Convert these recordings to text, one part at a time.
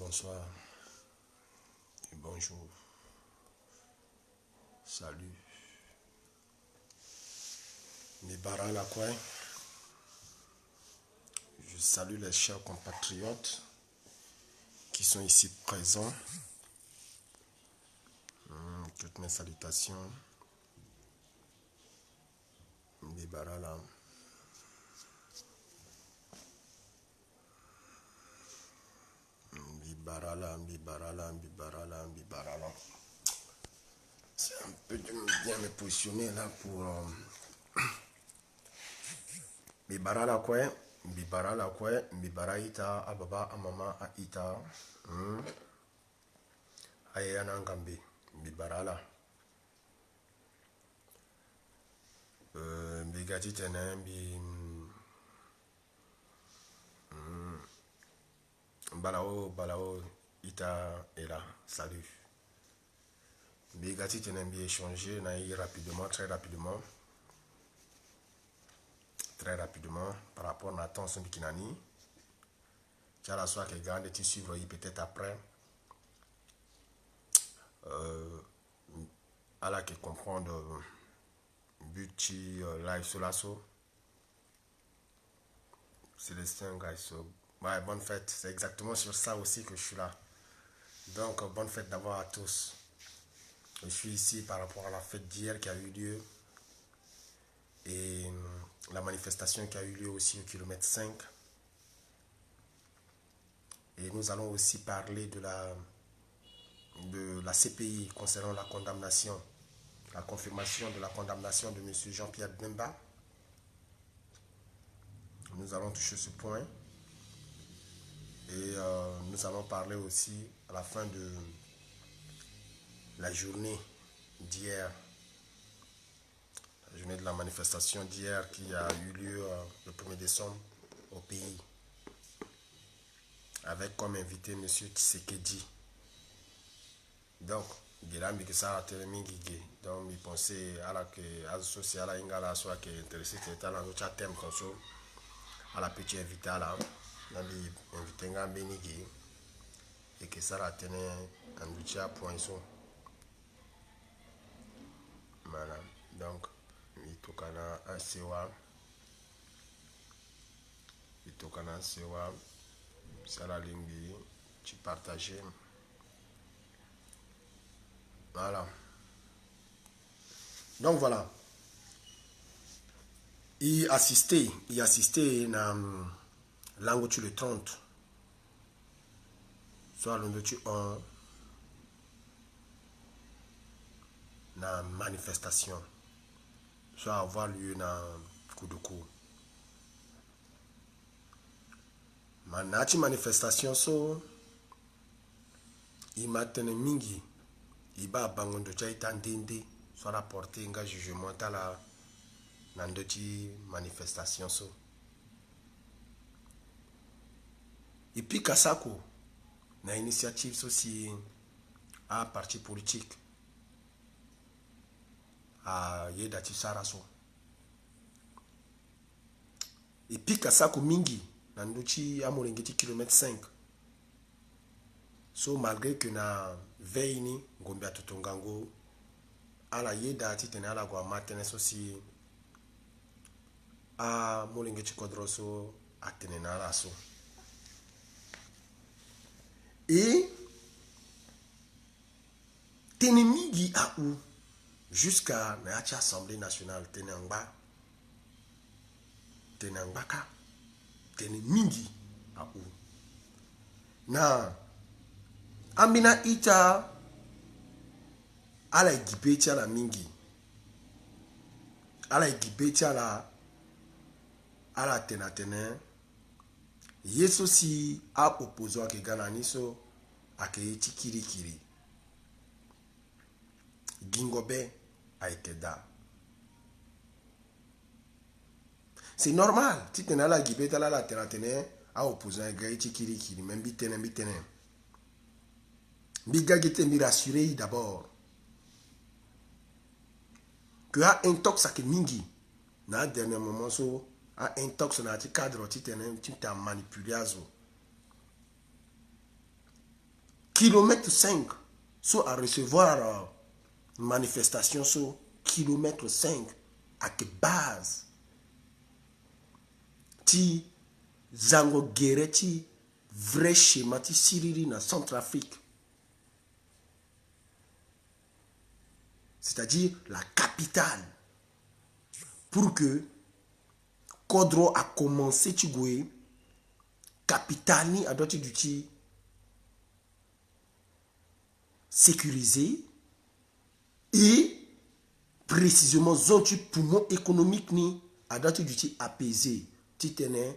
bonsoir et bonjour. Salut. Mibara Lakoué. Je salue les chers compatriotes qui sont ici présents. Toutes mes salutations. Mibara là. Mibara. C'est un peu de bien me positionner là pour Mibara Lakoué. Mibara ita ababa amama a ita. Ayana ngambi. Mibara là. Bigati tene balao ita est là. Salut. Bigati tene échanger rapidement, très rapidement par rapport à Nathan Sombikinani. Tu as la soirée que garde tu suivre peut-être après. À la qui comprendre but live sur l'assaut. Célestin guys. Ouais, bonne fête. C'est exactement sur ça aussi que je suis là. Donc bonne fête d'avoir à tous. Je suis ici par rapport à la fête d'hier qui a eu lieu et la manifestation qui a eu lieu aussi au kilomètre 5. Et nous allons aussi parler de la CPI concernant la condamnation, la confirmation de la condamnation de M. Jean-Pierre Bemba. Nous allons toucher ce point. Et nous allons parler aussi à la fin de la journée d'hier, la journée de la manifestation d'hier qui a eu lieu le 1er décembre au pays, avec comme invité M. Tshisekedi. Donc, Guéram que ça a été mingi. Donc, il pensait à la que à social à ingala soit qui est intéressé c'était dans notre thème comme ça à la petite invité là, dans les invités nga benigi et que ça a tenu un outil à point so. Voilà. Donc, il tokana un sewa. Il tokana un sewa. Ça la ligne tu partages. Voilà. Donc voilà. Il assistait dans langue tu le 30. Soit le tu en na manifestation. Soit avoir lieu dans coup de coup. Manati manifestation so il matene mingi il ba bangondo cha itandende soit la portée nga jugement ta la nandoti manifestation so et puis kasako na initiative aussi à parti politique à yedati saraso et puis kasako mingi nandoti amolengeti kilomètre 5 so malgré que na veini ngombia totongango ala yedati tene ala kwa matene aussi a molengeti kodroso atene na raso et tene mingi a ou jusqu'à la Assemblée nationale tenangba tenangbaka tene mingi a ou na ambina ita ala igibeti ala mingi ala igibeti ala tenatene yeso si a opposé à Kegana niso a Keiti Kirikiri Gingobe a été da. C'est normal. Si tu n'as la gibet à la tenatene a opposé à Keiti Kirikiri même bitene. Biga gete mi rassuré d'abord que a intox à mingi na dernier moment so a intox na ti cadre ti tene ti ta manipulé azo kilomètre 5 so à recevoir manifestation so kilomètre 5 à que base ti zango guerre ti vrai schéma ti siriri na Centrafrique, c'est-à-dire la capitale, pour que Kodro a commencé ti goye capitale ni a doit du sécurisé et précisément zone du poumon économique ni a doit du apaisé ti tene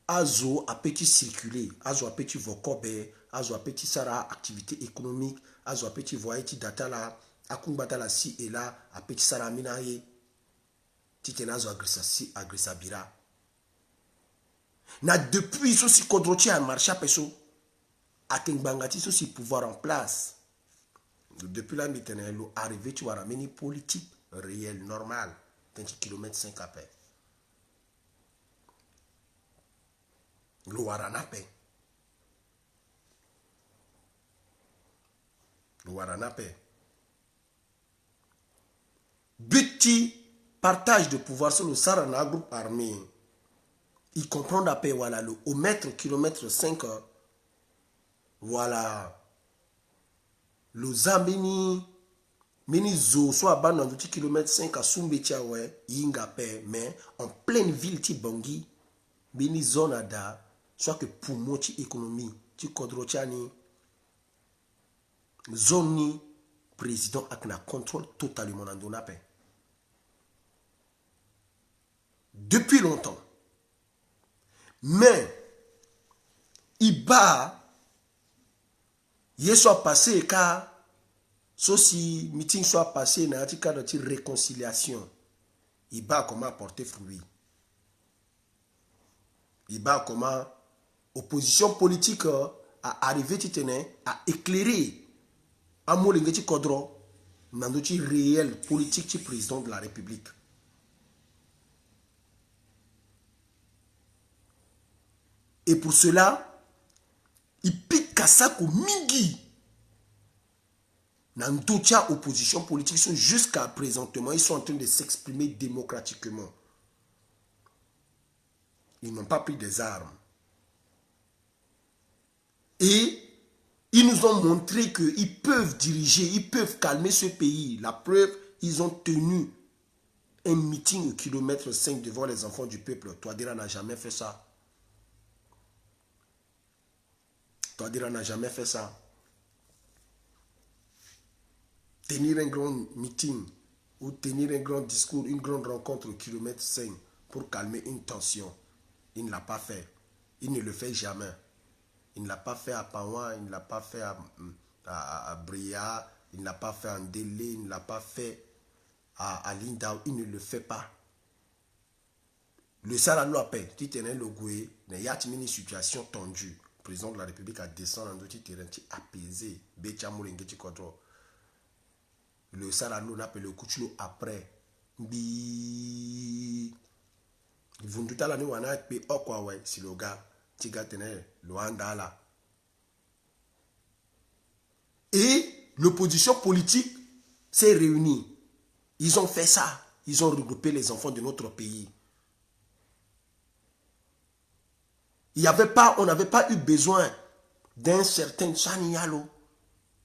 azo a petit circuler, azo a petit vocobe, azo a petit sara activité économique, azo a petit voyer ti data la akumbata la si et là a petit sara minaye ti tene azo agressa bira na depuis so si kodroti a marché peso a kengbangati so si pouvoir en place depuis là maintenant lo arrivé tu vas ramener politique réelle normale 20 km 5 à peine lo waranape Buti partage de pouvoir sur le Sarana groupe armé. Il comprend la paix, voilà, le au mètre, kilomètre 5, voilà, le Zambini, mini zo, soit ban dans kilomètre 5 à Sumbetia, ouais, yinga paix, mais en pleine ville, ti Bangui, mini zone ada, soit que pour moi, ti économie, ti kodrochani, zone ni, président a un contrôle totalement dans la paix. Depuis longtemps. Mais, il bat, il soit passé car, si meeting soit passé, dans un cadre de réconciliation, il bat comment apporter fruit. Il bat comment opposition politique a arrivé à éclairer un mot linguistique kodro dans le réel politique du président de la République. Et pour cela, il pique Kassako Mingi. Dans d'autres oppositions politiques, jusqu'à présentement, ils sont en train de s'exprimer démocratiquement. Ils n'ont pas pris des armes. Et ils nous ont montré qu'ils peuvent diriger, ils peuvent calmer ce pays. La preuve, ils ont tenu un meeting au kilomètre 5 devant les enfants du peuple. Touadéra n'a jamais fait ça. Touadéra n'a jamais fait ça. Tenir un grand meeting ou tenir un grand discours, une grande rencontre au kilomètre 5 pour calmer une tension. Il ne l'a pas fait. Il ne le fait jamais. Il ne l'a pas fait à Paouan, il ne l'a pas fait à Bria, il ne l'a pas fait à Ndélé, il ne l'a pas fait à Lindau, il ne le fait pas. Le Sarano a paix, tu tenais le goué, il y a une situation tendue. Le président de la République a descendu dans d'autres terrains apaisé. Le Sarano n'a pas le coutulo après. Bi. Vous tout à l'année, on a payé au quoi, ouais, si le gars. Et l'opposition politique s'est réunie. Ils ont fait ça. Ils ont regroupé les enfants de notre pays. On n'avait pas eu besoin d'un certain Chanialo,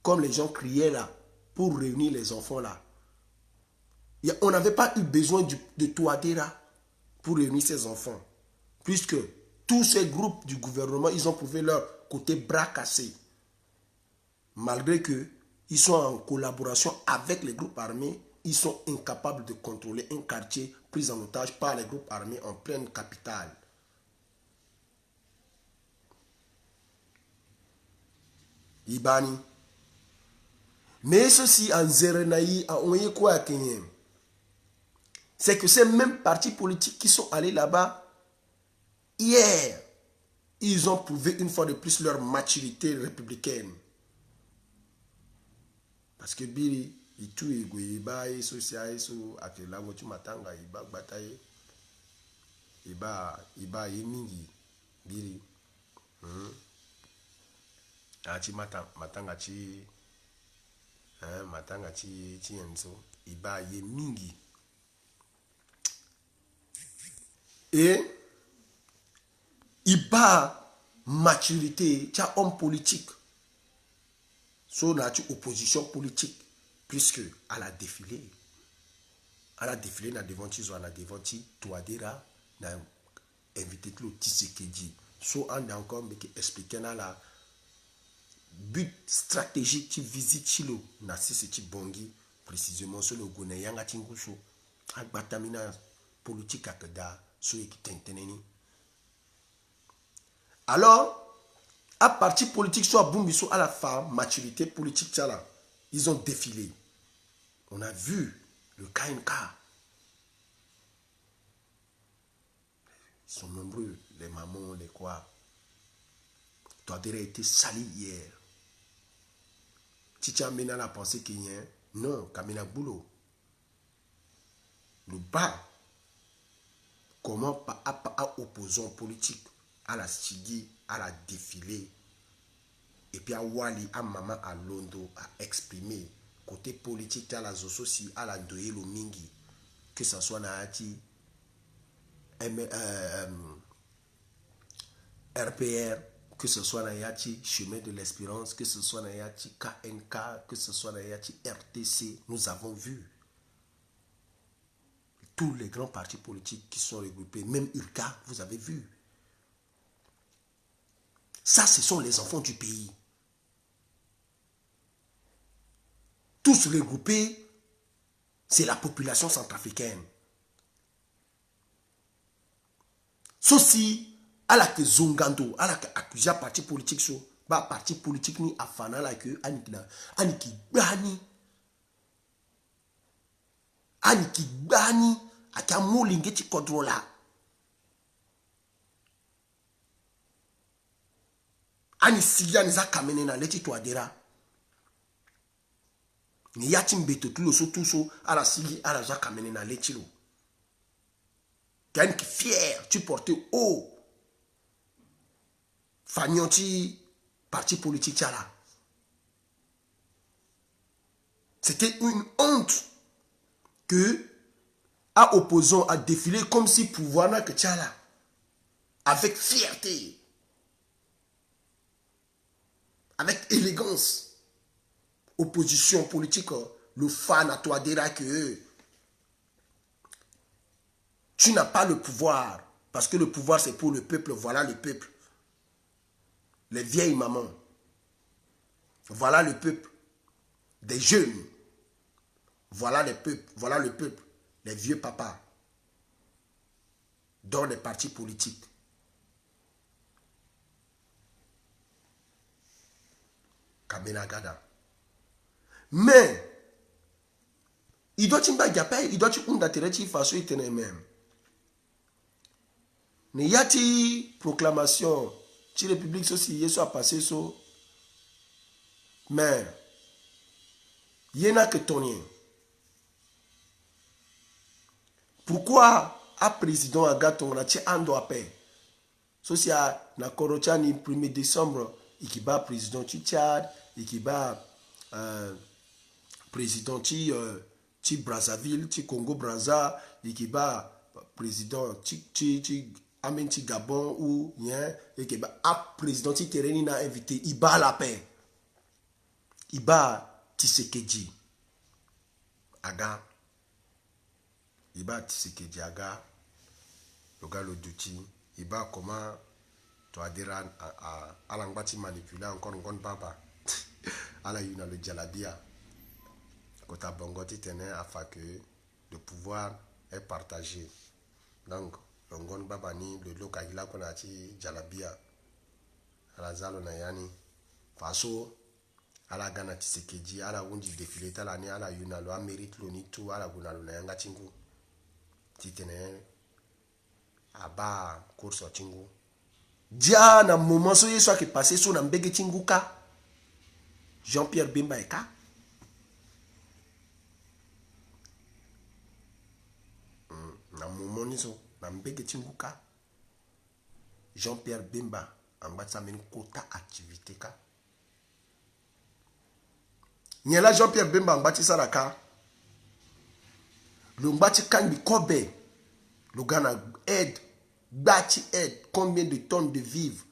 comme les gens criaient là, pour réunir les enfants là. On n'avait pas eu besoin de Touadéra pour réunir ces enfants. Puisque tous ces groupes du gouvernement, ils ont prouvé leur côté bras cassé. Malgré qu'ils sont en collaboration avec les groupes armés, ils sont incapables de contrôler un quartier pris en otage par les groupes armés en pleine capitale. Ibani. Mais ceci en Zerenaï, en Oyekwa Kenyen, c'est que ces mêmes partis politiques qui sont allés là-bas, hier, ils ont prouvé une fois de plus leur maturité républicaine. Parce que Biri, il tue, il bat, il social, il la voiture matanga, il bat bataille, il bat, il mingi, Biri. achi matanga chi matanga chi enzo iba ye mingi et iba maturité tcha homme politique so na tu opposition politique puisque à la défilé na devant ti zo na devant ti Touadéra na invité tout le Tshisekedi so on a encore mais qui expliquer na la but stratégique qui visite chilo na si c'est bongi précisément sur le gouné yanga tinguso agbatamina politique akeda so ekitenteneni. Alors à partir politique soit Bumbiso à la femme maturité politique tchala ils ont défilé. On a vu le KNK. Ils sont nombreux, les mamans, les quoi. Touadéra a été sali hier. Titia Mena a pensé qu'il y a non, Kamina Boulot. Le bas, comment pas à opposant politique, à la Stigui, à la défilé, et puis à Wali, à Maman, à Londo, à exprimer, côté politique, à la Zososi, à la Ndoye, le Mingi, que ce soit Naati, RPR, que ce soit Nayati, Chemin de l'Espérance, que ce soit Nayati, KNK, que ce soit Nayati, RTC, nous avons vu tous les grands partis politiques qui sont regroupés, même URCA, vous avez vu. Ça, ce sont les enfants du pays. Tous regroupés, c'est la population centrafricaine. Ceci, à la que Zongando, à la que accusé parti politique, so, bah parti politique ni afana la que aniki bani, aka molingeti kodrola. Ani siya niza kamene na leti Touadéra. Ni yatim beto tout so à la sigi à la za kamene na leti lo. Quelqu'un qui est fier, tu portes haut. Fagnanti, parti politique, là. C'était une honte que, à opposant, à défiler comme si pouvoir n'a que là. Avec fierté. Avec élégance. Opposition politique, le fan à Touadéra que tu n'as pas le pouvoir. Parce que le pouvoir, c'est pour le peuple. Voilà le peuple. Les vieilles mamans. Voilà le peuple. Des jeunes. Voilà le peuple. Voilà le peuple. Les vieux papas. Dans les partis politiques. Kamena Gada. Mais, il doit être façon même. Il y a une proclamation. Si la République aussi soit passé so, mais il y en a que tonien. Pourquoi un président a gâté on a ando à paix? Ceci a na Korochani 1er décembre, il qui bat président du Tchad, il qui bat président du Brazzaville, du Congo Brazza, il qui bat président Amenti Gabon ou bien et que président Tereni n'a invité Iba la paix. Iba Tshisekedi Aga. Iba Tshisekedi Aga. Le gars le douti. Iba comment Touadéra à l'angbati manipuler encore une papa. À la une le Jalabia. Quand à Bongoti tenait afin que le pouvoir est partagé. Donc Longon Babani, le Lokagila Konati, Jalabia, Alazalo Nayani, Faso, Ala Gana Tshisekedi, Ala Wundi défilé, Talani, Ala Yunalo, Amérique Lonitou, Ala Gunalo Nayanga Tingu, Titene, Aba, course Tingu. Dia, na moment so yeso qui passé sur Nambege Tinguka, Jean-Pierre Bemba Eka. Na moment niso. Jean-Pierre Bemba en bas de sa quota activité. Nyela Jean-Pierre Bemba Mbati Saraka. Le Mbati Kangbi Kobe. Le Ghana aide. Bati aide. Combien de tonnes de vivres?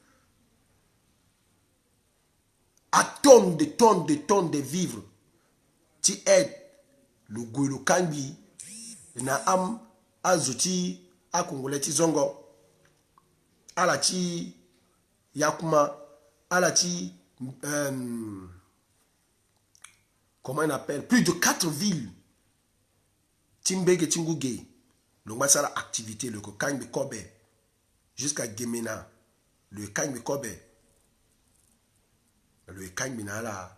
À tonnes de vivres. Tu aides. Le Gouelo Kangbi. Na am. Azuti. A Congolais Zongo. Alati. Yakuma. Alati. Comment on appelle? Plus de 4 villes. Timbege et Tinguge. Le Massala activité, le Kangbe Kobe. Jusqu'à Gemena. Le Kangbe Kobe. Le Kangbe Nala.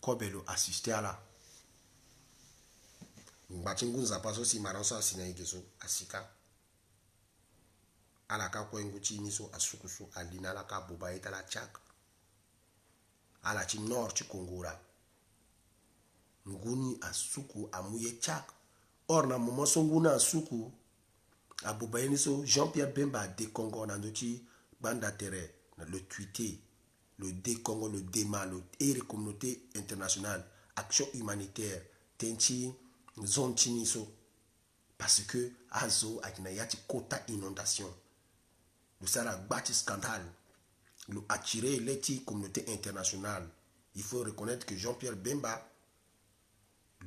Kobe le assisté à la. Batingun Zapaso si Maranso Sinaïgeso. Asika. Alaka Kwenguchi Niso Asukusu. Alina Laka Boba et la Tchak. Alati Nord Chikongora. Nguni asuku amouye tchak. Or na moment songuna asuku abobayeni so Jean-Pierre Bemba de Congo na ndoti banda terre le tweeté le D-Congo le DEMA le et les communautés internationales action humanitaire tenchi zone chiniso parce que azo akinayati quota inondation le sara bâti scandale le attirer les communautés internationales. Il faut reconnaître que Jean-Pierre Bemba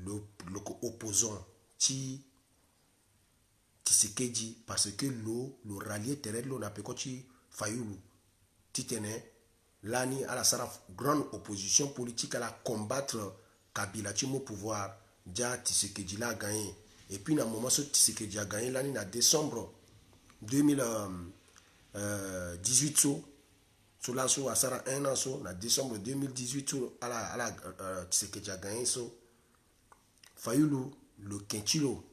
le opposant Tshisekedi parce que le rallié terrestre l'on appelle Fayulu Titene l'année à la grande opposition politique à la combattre Kabila au pouvoir déjà Tshisekedi l'a gagné et puis dans le moment où Tshisekedi a gagné l'année en décembre 2018 sur la so à Sara un an so en décembre 2018 à la Tshisekedi a gagné so Fayulu, le Quintilo,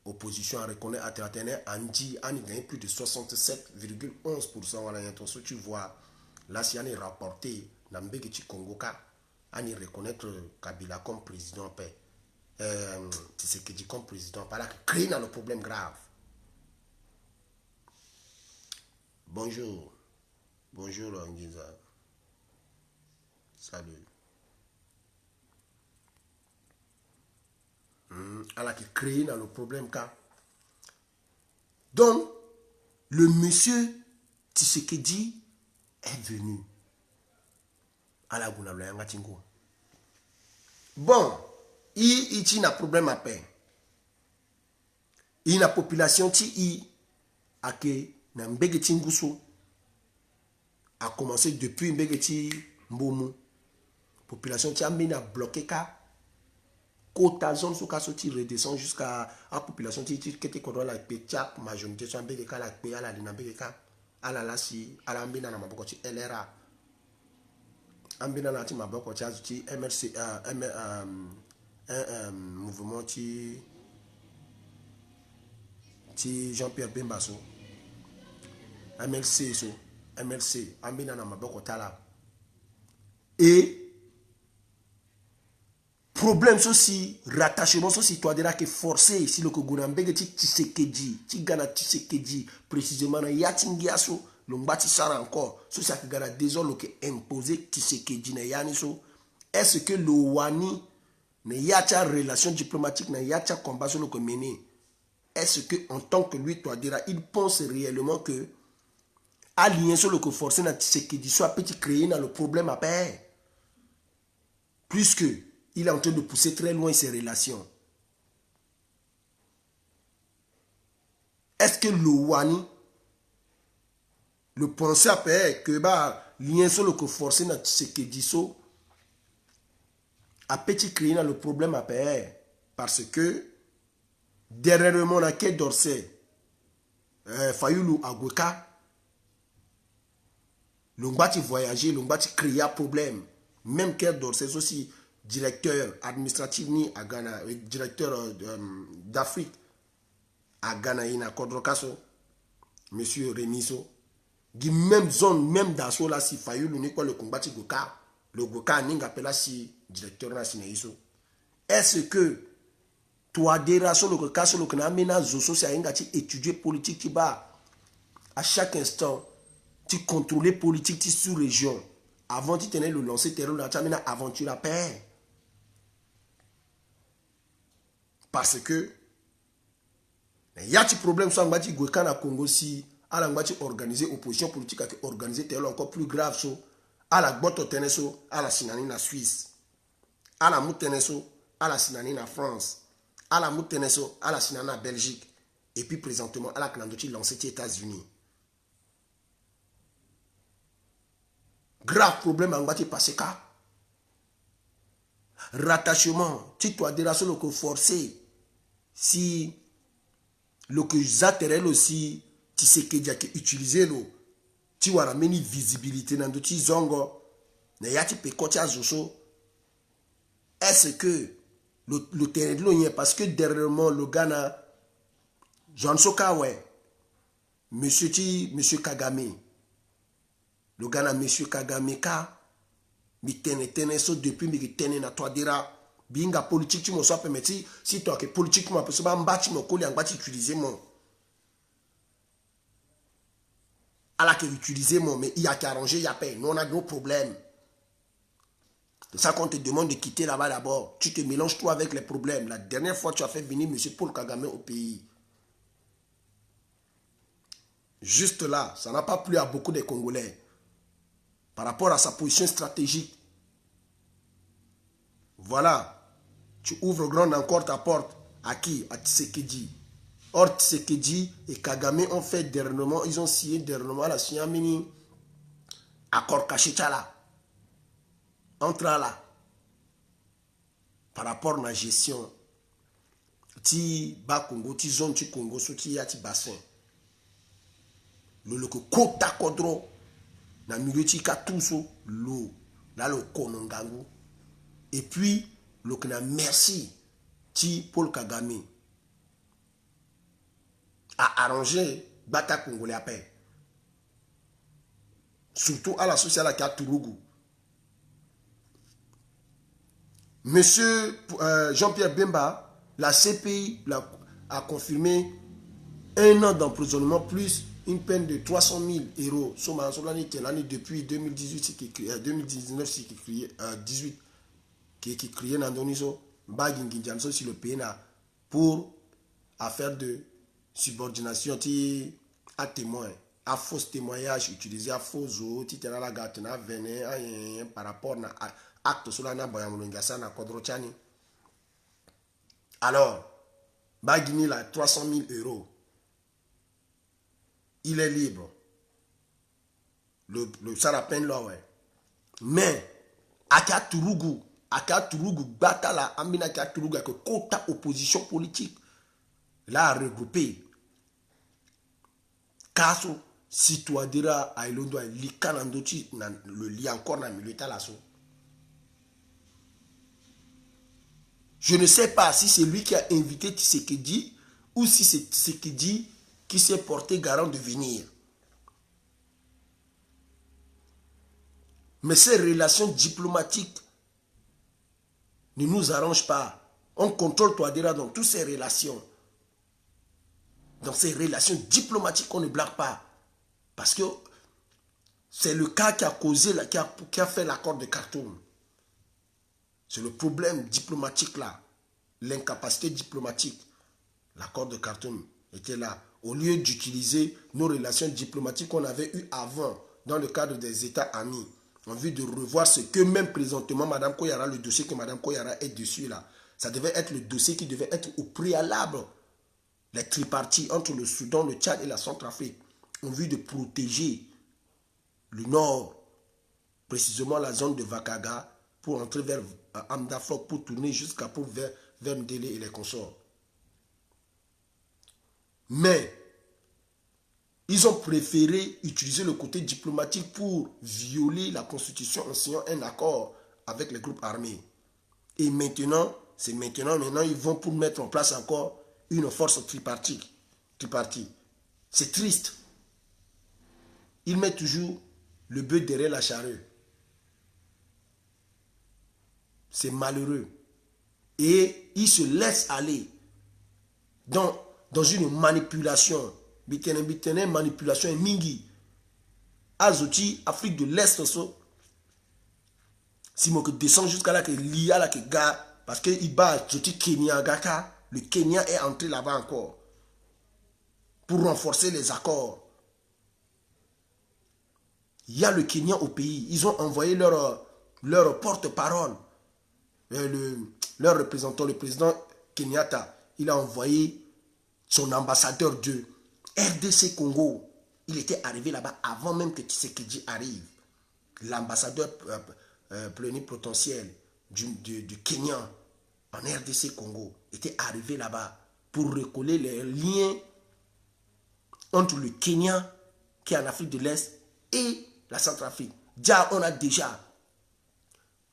opposition à reconnaître à Théatene, Andy a gagné plus de 67,11% à l'intention. Tu vois, là, si on est rapporté, dans le Congoka, on y reconnaître Kabila comme président paix. Tshisekedi comme président, par là, créer dans le problème grave. Bonjour. Bonjour, Angiza. Salut. Alors qui crée dans le problème car donc le monsieur Tshisekedi est venu à la Gounabla Tingo. Bon, il y a un problème à paix. Il y a une population qui a commencé depuis Mbegeti Mbomu. Population qui a bloqué car quota zone sous cas redescend jusqu'à la population qui était contre la pétiac majorité sur un béca la paix à la dinambéka à la lassi à la mbina na maboko ti LRA ambina na ti maboko ti azuti MRC un mouvement ti Jean-Pierre Bemba so MLC ambina na maboko tala et problème ceci rattachement ceci toi déjà que forcé si le Kogurambege Tshisekedi Tigana Tshisekedi précisément na yatingiaso le mbati sara encore ceci que gana désolé que imposer Tshisekedi na yaniso est-ce que le wani na yacha relation diplomatique na yacha combat sur le mené est-ce que en tant que lui toi déjà il pense réellement que allié sur le que forcé na Tshisekedi soit petit créer dans le problème à paix puisque il est en train de pousser très loin ses relations. Est-ce que le Wani, le pensée à paix, que lien sur le que forcé dans ce que dit ça, a petit créé dans le problème à paix parce que dernièrement, on a quai d'Orsay, Fayulu Agweka, l'on va voyager, l'on va créer un problème. Même quai d'Orsay aussi. Directeur administratif ni à Ghana, directeur d'Afrique à Ghana, il y a Kodrokaso, monsieur Remiso, qui même zone, même dans ce là, si Fayou, le combat de Goka, le Goka, n'y a pas si directeur national. Est-ce que toi, des rations, le cas sur le Kanamena, Zoso, c'est un gars qui étudie politique qui bat à chaque instant, tu contrôles politique sous région. Avant, tu tenais le lancer terror, tu as aventure à paix. Parce que il y a des problèmes sur le Gouekana Congo si à la organiser opposition politique qui organiser tel encore plus grave so à la botte teneso à la sinani na Suisse à la mouteneso à la sinani na France à la mouteneso à la sinani na Belgique et puis présentement à la Canadoti lancé aux États-Unis. Grave problème en Guatemala passé cas. Rattachement, tu dois dire à ce que forcé si le que j'atterrel aussi tu sais que déjà utiliser le tu vas ramener visibilité dans d'autres zongo ne y a tu peux côté zoso est-ce que le terrain de l'Oyen parce que dernièrement le Ghana Jean Sokawe monsieur Kagame le Ghana monsieur Kagame ka mi tene so depuis mi tene na toi dira binga politique tu me sois permettre si toi que politique moi peut se ba mbati mo koli angba utiliser mon ala que utiliser mon mais il y a qu'à arranger il y a pas nous on a nos problèmes. C'est ça qu'on te demande de quitter là-bas d'abord. Tu te mélanges toi avec les problèmes. La dernière fois tu as fait venir M. Paul Kagame au pays. Juste là, ça n'a pas plu à beaucoup de Congolais. Par rapport à sa position stratégique. Voilà. Tu ouvres grand encore ta porte. À qui? À Tshisekedi. Or, Tshisekedi et Kagame ont fait dernièrement, ils ont signé dernièrement la Siamini accord caché là. Entre là. Par rapport à la gestion. Ti ba Congo, ti zone ti Congo, so ti ya ti bassin. Le kota kodro. Na milieu ti katuso l'eau. Là le konongangu. Et puis, le na merci ti Paul Kagame a arrangé Bata Congolais à paix. Surtout à la sociale qui a Tourougou. Monsieur Jean-Pierre Bemba, la CPI a confirmé 1 an d'emprisonnement plus une peine de 300 000 euros. L'année depuis 2018, 2019, qui est crié dans Doniso, Baginginjanso sur le pays pour affaire de subordination à témoin, à faux témoignage utilisé à faux eaux, la gâte na venin par rapport à acte sur la boyamulungasa na kodrochani. Alors, Bagini là 300 000 euros. Il est libre. Ça la peine là, ouais. Mais, Aka Tourougou, Batala, Amina Tourougou, avec quota opposition politique, là, regroupé. Kaso, si tu as dit à Ilondo, Likanandoti, le lien encore dans le milieu de la so. Je ne sais pas si c'est lui qui a invité Tshisekedi ou si c'est Tshisekedi qui s'est porté garant de venir. Mais ces relations diplomatiques ne nous arrangent pas. On contrôle Touadéra dans toutes ces relations. Dans ces relations diplomatiques, on ne blague pas. Parce que c'est le cas qui a causé, qui a fait l'accord de Khartoum. C'est le problème diplomatique là. L'incapacité diplomatique. L'accord de Khartoum était là. Au lieu d'utiliser nos relations diplomatiques qu'on avait eues avant, dans le cadre des États amis, en vue de revoir ce que même présentement, Mme Koyara, le dossier que Mme Koyara est dessus là, ça devait être le dossier qui devait être au préalable. Les triparties entre le Soudan, le Tchad et la Centrafrique, en vue de protéger le nord, précisément la zone de Vakaga, pour entrer vers Amdafok, pour tourner jusqu'à vers Ndélé et les consorts. Mais, ils ont préféré utiliser le côté diplomatique pour violer la Constitution en signant un accord avec les groupes armés. Et maintenant, maintenant, ils vont pour mettre en place encore une force tripartite. C'est triste. Ils mettent toujours le bœuf derrière la charrue. C'est malheureux. Et ils se laissent aller dans une manipulation. Manipulation mingi. Azoti, Afrique de l'Est, si je descends jusqu'à là, que l'IA, là, que gars, parce qu'il bat Zoti Kenya, Gaka, Le Kenya est entré là-bas encore pour renforcer les accords. Il y a le Kenya au pays. Ils ont envoyé leur porte-parole, leur représentant, le président Kenyatta. Il a envoyé son ambassadeur de RDC Congo. Il était arrivé là-bas avant même que Tshisekedi arrive. L'ambassadeur plénipotentiel du Kenya en RDC Congo était arrivé là-bas pour recoller les liens entre le Kenya, qui est en Afrique de l'Est, et la Centrafrique. Déjà, on a déjà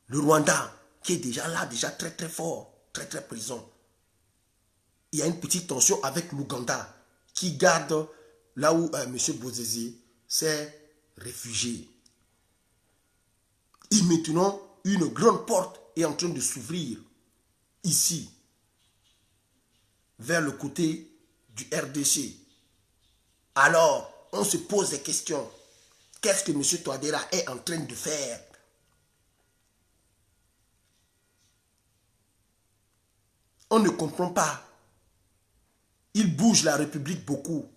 le Rwanda, qui est déjà là, déjà très très fort, très très présent. Il y a une petite tension avec l'Ouganda, qui garde là où M. Bozizé s'est réfugié. Et maintenant, une grande porte est en train de s'ouvrir ici, vers le côté du RDC. Alors, on se pose des questions. Qu'est-ce que M. Touadéra est en train de faire? On ne comprend pas. Il bouge la République beaucoup.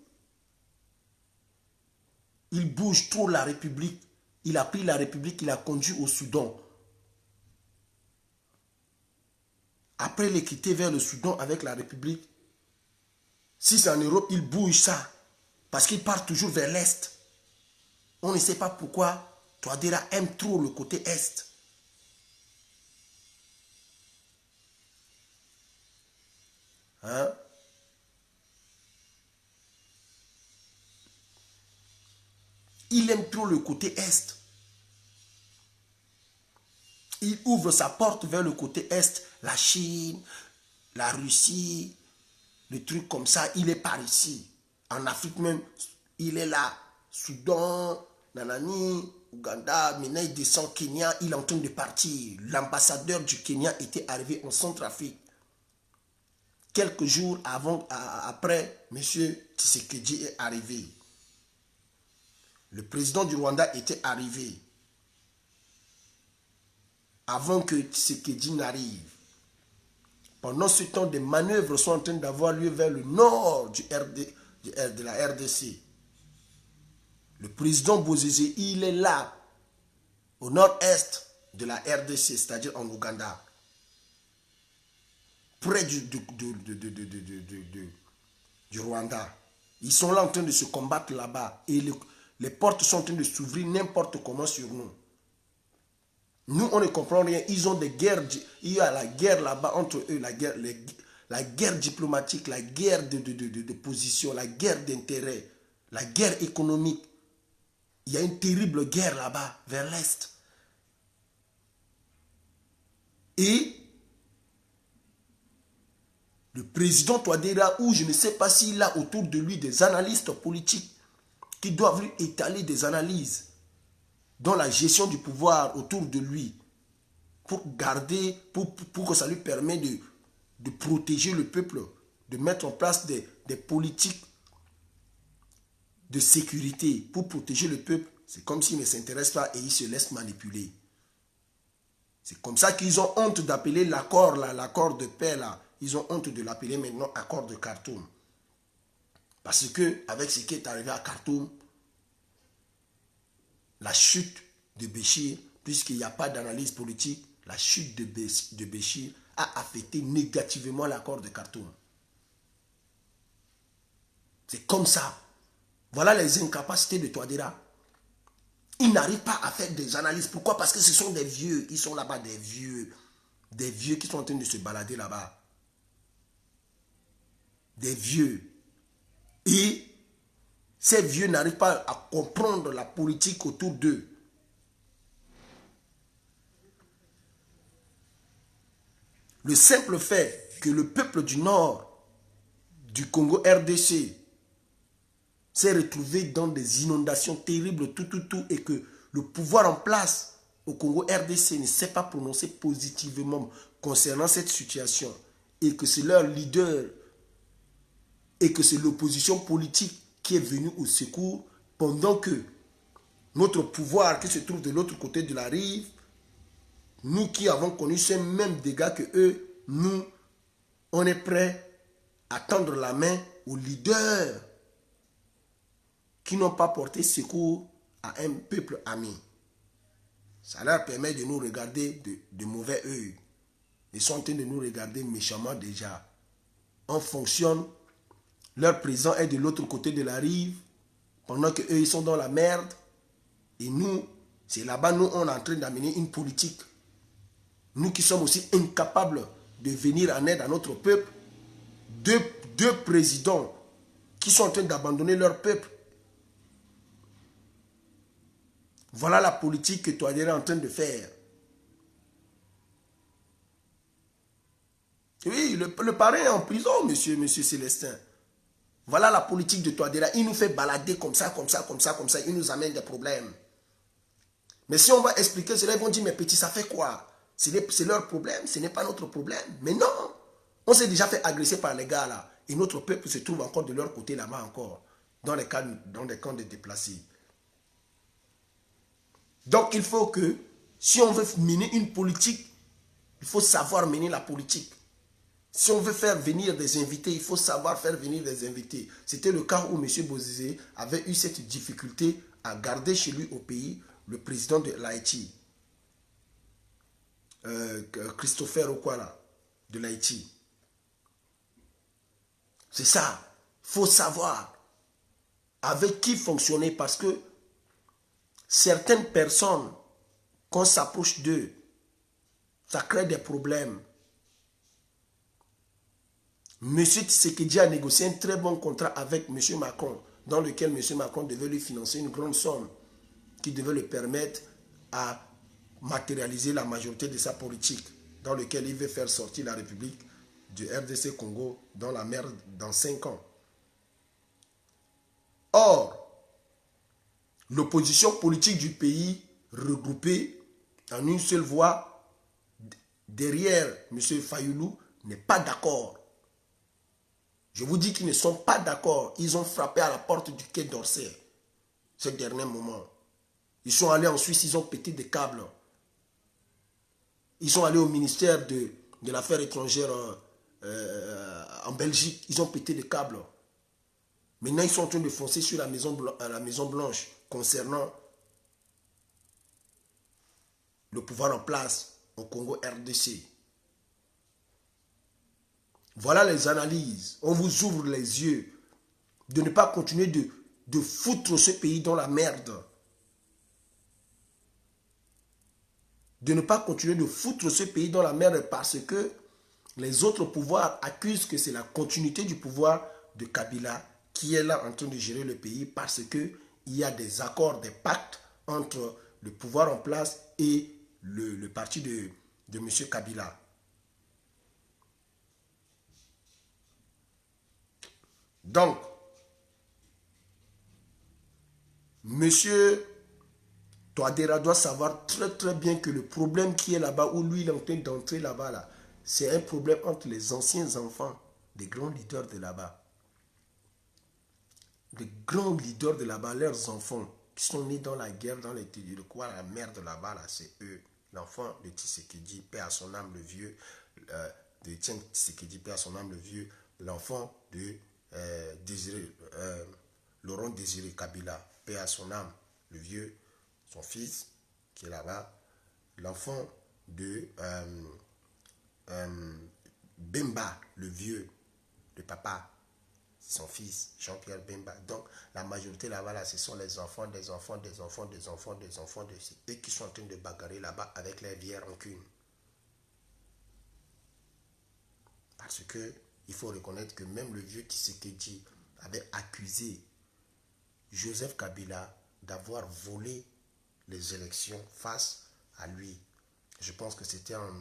Il bouge trop la République. Il a pris la République, il a conduit au Soudan. Après, il est quitté vers le Soudan avec la République. Si c'est en Europe, il bouge ça. Parce qu'il part toujours vers l'Est. On ne sait pas pourquoi Touadéra aime trop le côté Est. Hein? Il aime trop le côté Est. Il ouvre sa porte vers le côté Est. La Chine, la Russie, des trucs comme ça. Il est par ici. En Afrique même, il est là. Soudan, Nanani, Ouganda, maintenant il descend Kenya. Il est en train de partir. L'ambassadeur du Kenya était arrivé en Centrafrique. Quelques jours après, M. Tshisekedi est arrivé. Le président du Rwanda était arrivé avant que Tshisekedi n'arrive. Pendant ce temps, des manœuvres sont en train d'avoir lieu vers le nord de la RDC. Le président Bozizé, il est là, au nord-est de la RDC, c'est-à-dire en Ouganda, près du Rwanda. Ils sont là en train de se combattre là-bas et les portes sont en train de s'ouvrir n'importe comment sur nous. Nous, on ne comprend rien. Ils ont des guerres. Il y a la guerre là-bas entre eux, la guerre diplomatique, la guerre de position, la guerre d'intérêt, la guerre économique. Il y a une terrible guerre là-bas, vers l'Est. Et le président Touadéra, ou je ne sais pas s'il a autour de lui des analystes politiques qui doivent lui étaler des analyses dans la gestion du pouvoir autour de lui pour garder, pour que ça lui permette de protéger le peuple, de mettre en place des politiques de sécurité pour protéger le peuple. C'est comme s'il ne s'intéresse pas et il se laisse manipuler. C'est comme ça qu'ils ont honte d'appeler l'accord là, l'accord de paix là. Ils ont honte de l'appeler maintenant accord de Khartoum. Parce que avec ce qui est arrivé à Khartoum, la chute de Béchir, puisqu'il n'y a pas d'analyse politique, la chute de Béchir a affecté négativement l'accord de Khartoum. C'est comme ça. Voilà les incapacités de Touadéra. Ils n'arrivent pas à faire des analyses. Pourquoi? Parce que ce sont des vieux. Ils sont là-bas, des vieux. Des vieux qui sont en train de se balader là-bas. Des vieux. Et ces vieux n'arrivent pas à comprendre la politique autour d'eux. Le simple fait que le peuple du nord du Congo RDC s'est retrouvé dans des inondations terribles, et que le pouvoir en place au Congo RDC ne s'est pas prononcé positivement concernant cette situation, et que c'est leur leader, et que c'est l'opposition politique qui est venue au secours, pendant que notre pouvoir qui se trouve de l'autre côté de la rive, nous qui avons connu ces mêmes dégâts que eux, nous, on est prêts à tendre la main aux leaders qui n'ont pas porté secours à un peuple ami. Ça leur permet de nous regarder de mauvais œil. Ils sont en train de nous regarder méchamment déjà. On fonctionne, leur président est de l'autre côté de la rive, pendant qu'eux, ils sont dans la merde. Et nous, c'est là-bas, nous, on est en train d'amener une politique. Nous qui sommes aussi incapables de venir en aide à notre peuple, deux présidents qui sont en train d'abandonner leur peuple. Voilà la politique que Touadéra est en train de faire. Oui, le parrain est en prison, monsieur Célestin. Voilà la politique de Touadéra. Il nous fait balader comme ça. Il nous amène des problèmes. Mais si on va expliquer cela, ils vont dire, mais petit, ça fait quoi? C'est leur problème, ce n'est pas notre problème. Mais non, on s'est déjà fait agresser par les gars là. Et notre peuple se trouve encore de leur côté là-bas encore, dans les camps de déplacés. Donc il faut que, si on veut mener une politique, il faut savoir mener la politique. Si on veut faire venir des invités, il faut savoir faire venir des invités. C'était le cas où M. Bozizé avait eu cette difficulté à garder chez lui au pays le président de l'Haïti, Christopher Okwara, de l'Haïti. C'est ça. Il faut savoir avec qui fonctionner parce que certaines personnes, quand on s'approche d'eux, ça crée des problèmes. M. Tshisekedi a négocié un très bon contrat avec M. Macron, dans lequel M. Macron devait lui financer une grande somme qui devait le permettre à matérialiser la majorité de sa politique, dans lequel il veut faire sortir la République du RDC Congo dans la merde dans 5 ans. Or, l'opposition politique du pays, regroupée en une seule voix, derrière M. Fayoulou, n'est pas d'accord. Je vous dis qu'ils ne sont pas d'accord. Ils ont frappé à la porte du Quai d'Orsay, ce dernier moment. Ils sont allés en Suisse, ils ont pété des câbles. Ils sont allés au ministère de l'Affaires étrangères en Belgique, ils ont pété des câbles. Maintenant, ils sont en train de foncer sur la Maison Blanche concernant le pouvoir en place au Congo RDC. Voilà les analyses. On vous ouvre les yeux de ne pas continuer de foutre ce pays dans la merde. De ne pas continuer de foutre ce pays dans la merde parce que les autres pouvoirs accusent que c'est la continuité du pouvoir de Kabila qui est là en train de gérer le pays parce qu'il y a des accords, des pactes entre le pouvoir en place et le parti de M. Kabila. Donc, M. Touadéra doit savoir très bien que le problème qui est là-bas, où lui il est en train d'entrer là-bas, là, c'est un problème entre les anciens enfants des grands leaders de là-bas. Les grands leaders de là-bas, leurs enfants, qui sont nés dans la guerre, dans la merde là-bas, là, c'est eux. L'enfant de Tshisekedi, paix à son âme, le vieux, de Etienne Tshisekedi, paix à son âme, le vieux, l'enfant de Laurent Désiré Kabila, paix à son âme, le vieux, son fils qui est là-bas, l'enfant de Bemba, le vieux, le papa, son fils, Jean-Pierre Bemba. Donc, la majorité là-bas, là, ce sont les enfants des enfants, de eux qui sont en train de bagarrer là-bas avec les vieilles rancunes. Parce que il faut reconnaître que même le vieux Tshisekedi avait accusé Joseph Kabila d'avoir volé les élections face à lui. Je pense que c'était en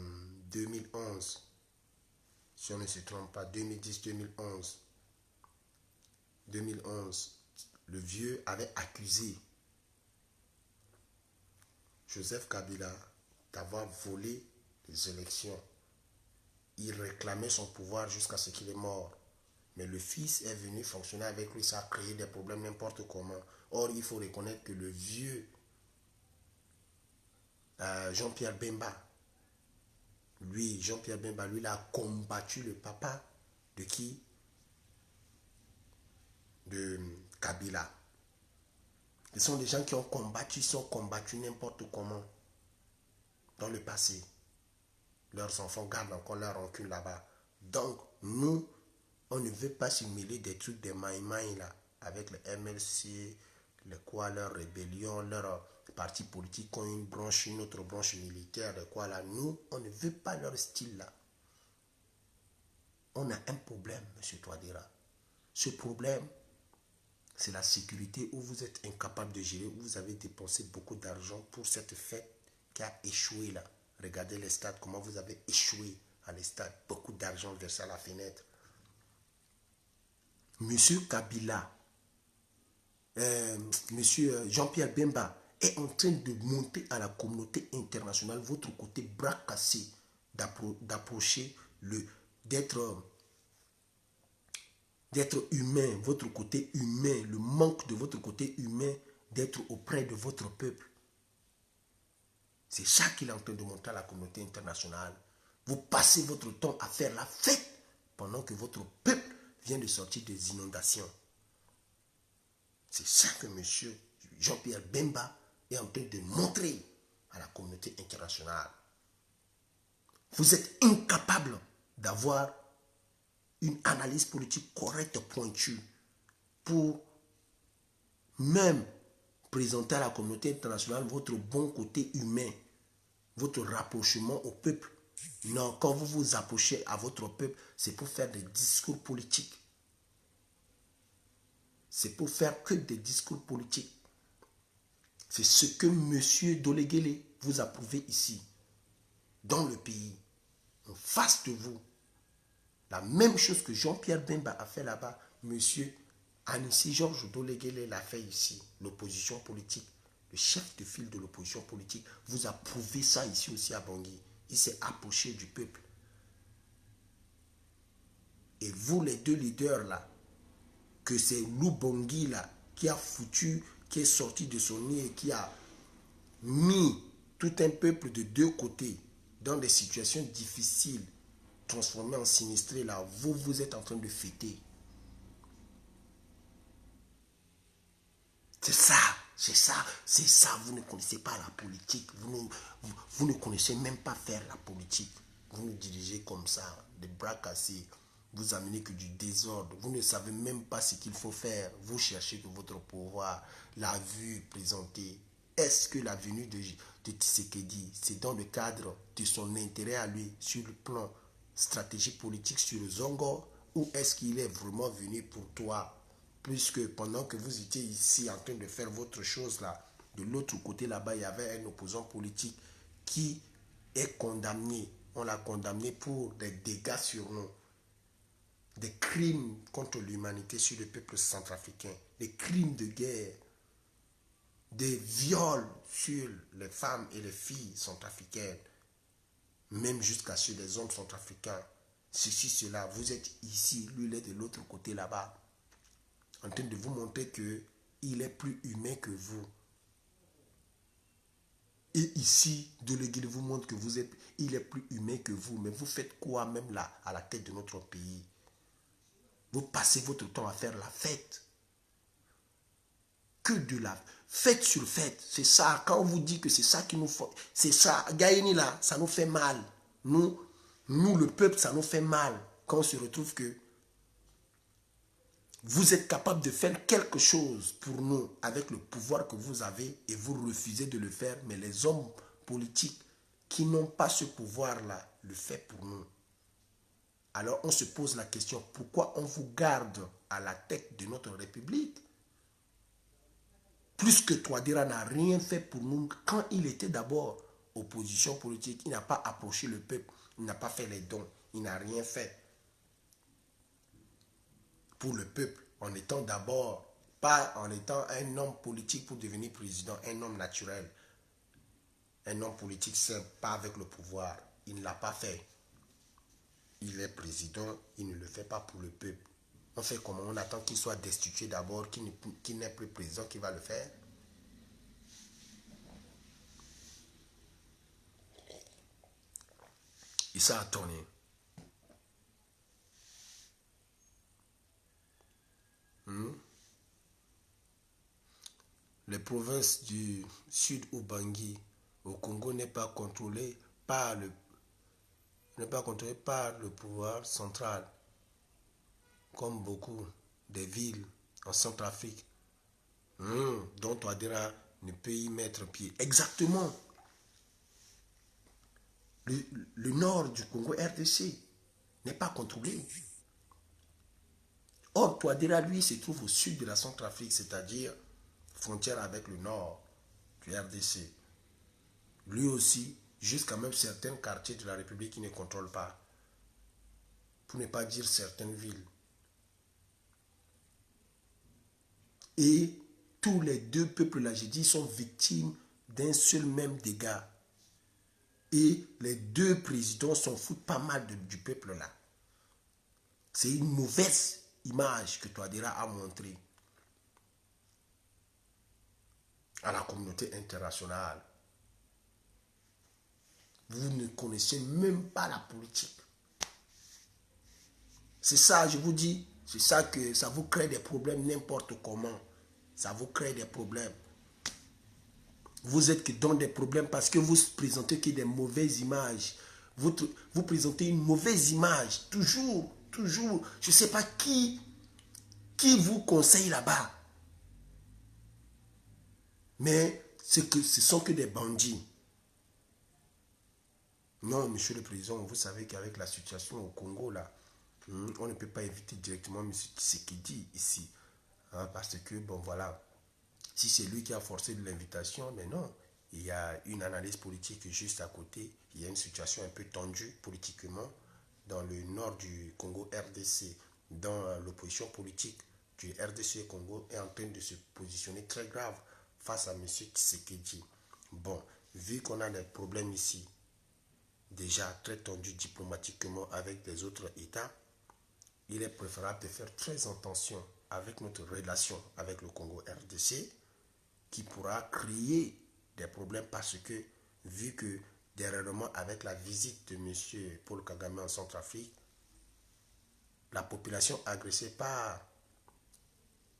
2011, si on ne se trompe pas, 2010-2011. 2011, le vieux avait accusé Joseph Kabila d'avoir volé les élections. Il réclamait son pouvoir jusqu'à ce qu'il est mort. Mais le fils est venu fonctionner avec lui, ça a créé des problèmes n'importe comment. Or, il faut reconnaître que le vieux Jean-Pierre Bemba, lui, il a combattu le papa de qui? de Kabila. Ce sont des gens qui ont combattu, sont combattus n'importe comment dans le passé. Leurs enfants gardent encore leur rancune là-bas. Donc, nous, on ne veut pas se mêler des trucs des maïmaï là, avec le MLC, leur rébellion, leur parti politique ont une branche, une autre branche militaire, là. Nous, on ne veut pas leur style là. On a un problème, M. Touadéra. Ce problème, c'est la sécurité où vous êtes incapable de gérer, où vous avez dépensé beaucoup d'argent pour cette fête qui a échoué là. Regardez les stades, comment vous avez échoué à les stades. Beaucoup d'argent versé à la fenêtre. Monsieur Kabila, Monsieur Jean-Pierre Bemba est en train de monter à la communauté internationale votre côté bras cassé, d'approcher, d'être humain, votre côté humain, le manque de votre côté humain, d'être auprès de votre peuple. C'est ça qu'il est en train de montrer à la communauté internationale. Vous passez votre temps à faire la fête pendant que votre peuple vient de sortir des inondations. C'est ça que M. Jean-Pierre Bemba est en train de montrer à la communauté internationale. Vous êtes incapable d'avoir une analyse politique correcte, pointue, pour même présenter à la communauté internationale votre bon côté humain, votre rapprochement au peuple. Non, quand vous vous approchez à votre peuple, c'est pour faire des discours politiques. C'est pour faire que des discours politiques. C'est ce que M. Doleguele vous a prouvé ici, dans le pays, en face de vous. La même chose que Jean-Pierre Bemba a fait là-bas, M. Anissi Georges Doleguele l'a fait ici, l'opposition politique. Le chef de file de l'opposition politique vous a prouvé ça ici aussi à Bangui. Il s'est approché du peuple. Et vous, les deux leaders là, que c'est Lou Bangui là, qui a foutu, qui est sorti de son nid et qui a mis tout un peuple de deux côtés dans des situations difficiles, transformé en sinistré là, vous êtes en train de fêter. C'est ça, vous ne connaissez pas la politique, vous ne connaissez même pas faire la politique. Vous nous dirigez comme ça, des bras cassés, vous amenez que du désordre, vous ne savez même pas ce qu'il faut faire, vous cherchez que votre pouvoir, la vue présentée. Est-ce que la venue de Tshisekedi, c'est dans le cadre de son intérêt à lui, sur le plan stratégique politique sur le Zongo, ou est-ce qu'il est vraiment venu pour toi? Puisque pendant que vous étiez ici en train de faire votre chose là, de l'autre côté là-bas, il y avait un opposant politique qui est condamné. On l'a condamné pour des dégâts sur nous, des crimes contre l'humanité sur le peuple centrafricain, des crimes de guerre, des viols sur les femmes et les filles centrafricaines, même jusqu'à sur les hommes centrafricains. Ceci, cela, vous êtes ici, lui il est de l'autre côté là-bas, en train de vous montrer qu'il est plus humain que vous. Et ici, Doleguele vous montre que il est plus humain que vous. Mais vous faites quoi même là, à la tête de notre pays? Vous passez votre temps à faire la fête. Que de la fête sur fête. C'est ça, quand on vous dit que c'est ça qui nous faut. C'est ça, Gaïni là, ça nous fait mal. Nous, le peuple, ça nous fait mal. Quand on se retrouve que vous êtes capable de faire quelque chose pour nous avec le pouvoir que vous avez et vous refusez de le faire, mais les hommes politiques qui n'ont pas ce pouvoir-là le font pour nous. Alors on se pose la question, pourquoi on vous garde à la tête de notre République? Plus que Touadéra n'a rien fait pour nous quand il était d'abord opposition politique, il n'a pas approché le peuple, il n'a pas fait les dons, il n'a rien fait pour le peuple, en étant d'abord, pas en étant un homme politique pour devenir président, un homme naturel, un homme politique simple, pas avec le pouvoir. Il ne l'a pas fait. Il est président, il ne le fait pas pour le peuple. On fait comment? On attend qu'il soit destitué d'abord, qu'il n'est plus président, qui va le faire. Il s'est tourné. provinces du sud Ubangi au Congo n'est pas contrôlée par le pouvoir central, comme beaucoup des villes en Centrafrique, dont Touadéra ne peut y mettre pied. Exactement. Le nord du Congo RDC n'est pas contrôlé. Or, Touadéra, lui, se trouve au sud de la Centrafrique, c'est-à-dire frontière avec le nord du RDC. Lui aussi, jusqu'à même certains quartiers de la République qui ne contrôlent pas, pour ne pas dire certaines villes. Et tous les deux peuples-là, j'ai dit, sont victimes d'un seul même dégât. Et les deux présidents s'en foutent pas mal du peuple-là. C'est une mauvaise image que Touadéra a montrée à la communauté internationale. Vous ne connaissez même pas la politique. C'est ça, je vous dis, c'est ça que ça vous crée des problèmes n'importe comment. Ça vous crée des problèmes. Vous êtes que dans des problèmes parce que vous présentez que des mauvaises images. Vous présentez une mauvaise image. Toujours. Je ne sais pas qui vous conseille là-bas. Mais ce sont que des bandits. Non, monsieur le président, vous savez qu'avec la situation au Congo, là, on ne peut pas éviter directement M. Tshisekedi ici. Parce que, bon, voilà, si c'est lui qui a forcé de l'invitation, mais non, il y a une analyse politique juste à côté. Il y a une situation un peu tendue politiquement dans le nord du Congo RDC, dans l'opposition politique du RDC Congo est en train de se positionner très grave face à M. Tshisekedi. Bon, vu qu'on a des problèmes ici, déjà très tendus diplomatiquement avec les autres États, il est préférable de faire très attention avec notre relation avec le Congo RDC, qui pourra créer des problèmes parce que, vu que dernièrement, avec la visite de M. Paul Kagame en Centrafrique, la population agressée par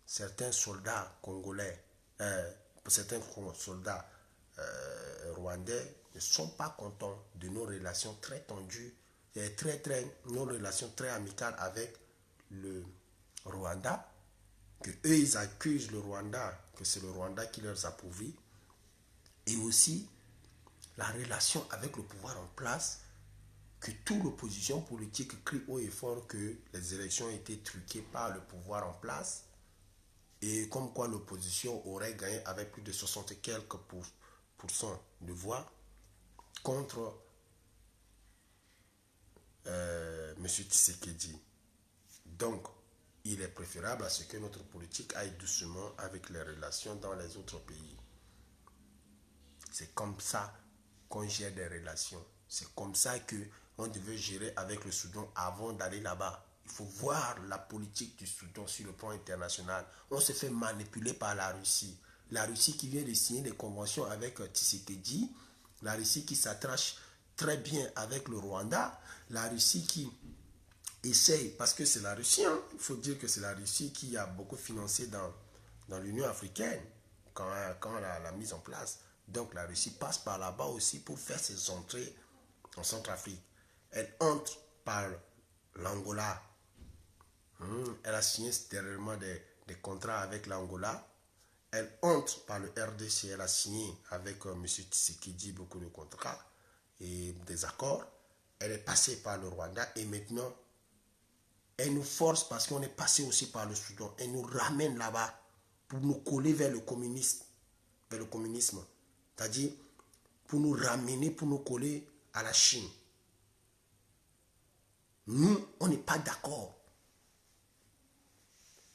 certains soldats congolais, certains soldats rwandais ne sont pas contents de nos relations très tendues et nos relations très amicales avec le Rwanda, que eux ils accusent le Rwanda, que c'est le Rwanda qui leur appauvrit, et aussi la relation avec le pouvoir en place, que toute l'opposition politique crie haut et fort que les élections ont été truquées par le pouvoir en place, et comme quoi l'opposition aurait gagné avec plus de 60 et quelques pourcents de voix contre M. Tshisekedi. Donc, il est préférable à ce que notre politique aille doucement avec les relations dans les autres pays. C'est comme ça qu'on gère des relations. C'est comme ça qu'on devait gérer avec le Soudan avant d'aller là-bas. Il faut voir la politique du Soudan sur le plan international. On se fait manipuler par la Russie. La Russie qui vient de signer des conventions avec Tshisekedi. La Russie qui s'attache très bien avec le Rwanda. La Russie qui essaye, parce que c'est la Russie, hein, il faut dire que c'est la Russie qui a beaucoup financé dans l'Union africaine quand la mise en place. Donc la Russie passe par là-bas aussi pour faire ses entrées en Centrafrique. Elle entre par l'Angola. Elle a signé dernièrement des contrats avec l'Angola. Elle entre par le RDC. Elle a signé avec M. Tshisekedi beaucoup de contrats et des accords. Elle est passée par le Rwanda et maintenant, elle nous force parce qu'on est passé aussi par le Soudan. Elle nous ramène là-bas pour nous coller vers le communisme. C'est-à-dire pour nous ramener, pour nous coller à la Chine. Nous, on n'est pas d'accord.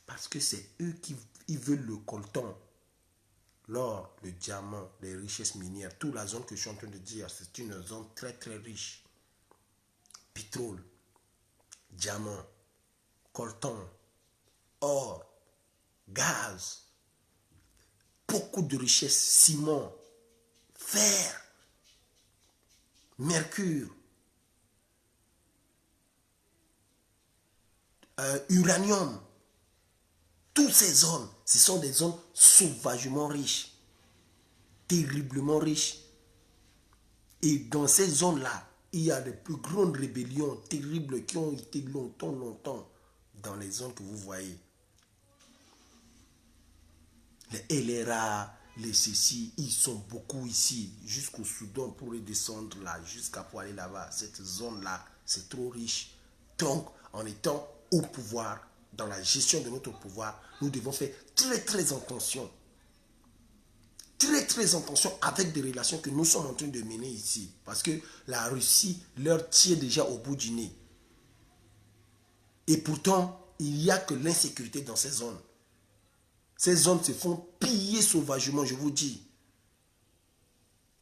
Parce que c'est eux qui ils veulent le coltan, l'or, le diamant, les richesses minières. Toute la zone que je suis en train de dire, c'est une zone très très riche. Pétrole, diamant, coltan, or, gaz, beaucoup de richesses, ciment, fer, mercure, uranium. Toutes ces zones, ce sont des zones sauvagement riches. terriblement riches. Et dans ces zones-là, il y a les plus grandes rébellions terribles qui ont été longtemps dans les zones que vous voyez. Les LRA, les ceci, ils sont beaucoup ici, jusqu'au Soudan pour redescendre là, jusqu'à pour aller là-bas. Cette zone-là, c'est trop riche. Donc, en étant au pouvoir, dans la gestion de notre pouvoir, nous devons faire très attention. Très attention avec des relations que nous sommes en train de mener ici. Parce que la Russie leur tire déjà au bout du nez. Et pourtant, il n'y a que l'insécurité dans ces zones. Ces zones se font piller sauvagement, je vous dis.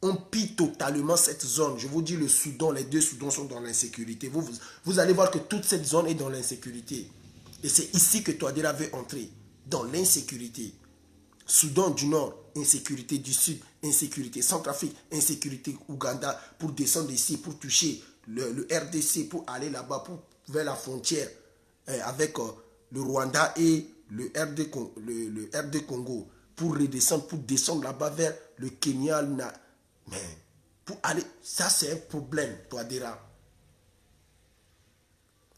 On pille totalement cette zone. Je vous dis, le Soudan, les deux Soudans sont dans l'insécurité. Vous allez voir que toute cette zone est dans l'insécurité. Et c'est ici que Touadéra veut entrer, dans l'insécurité. Soudan du Nord, insécurité du Sud, insécurité Centrafrique, insécurité Ouganda, pour descendre ici, pour toucher le RDC, pour aller là-bas, vers la frontière avec le Rwanda et le RD Congo, pour redescendre, pour descendre là-bas vers le Kenya. Mais pour aller, ça c'est un problème, Touadéra.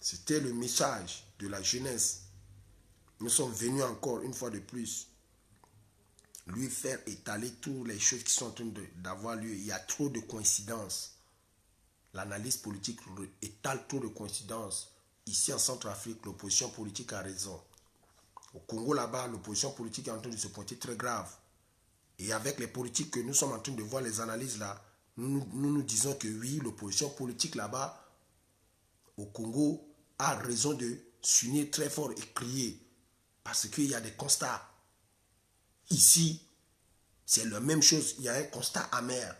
C'était le message de la jeunesse. Nous sommes venus encore une fois de plus lui faire étaler toutes les choses qui sont en train d'avoir lieu. Il y a trop de coïncidences. L'analyse politique étale trop de coïncidences. Ici en Centrafrique, l'opposition politique a raison. Au Congo là-bas, l'opposition politique est en train de se pointer très grave. Et avec les politiques que nous sommes en train de voir, les analyses là, nous disons que oui, l'opposition politique là-bas, au Congo, a raison de s'unir très fort et crier. Parce qu'il y a des constats. Ici, c'est la même chose. Il y a un constat amer.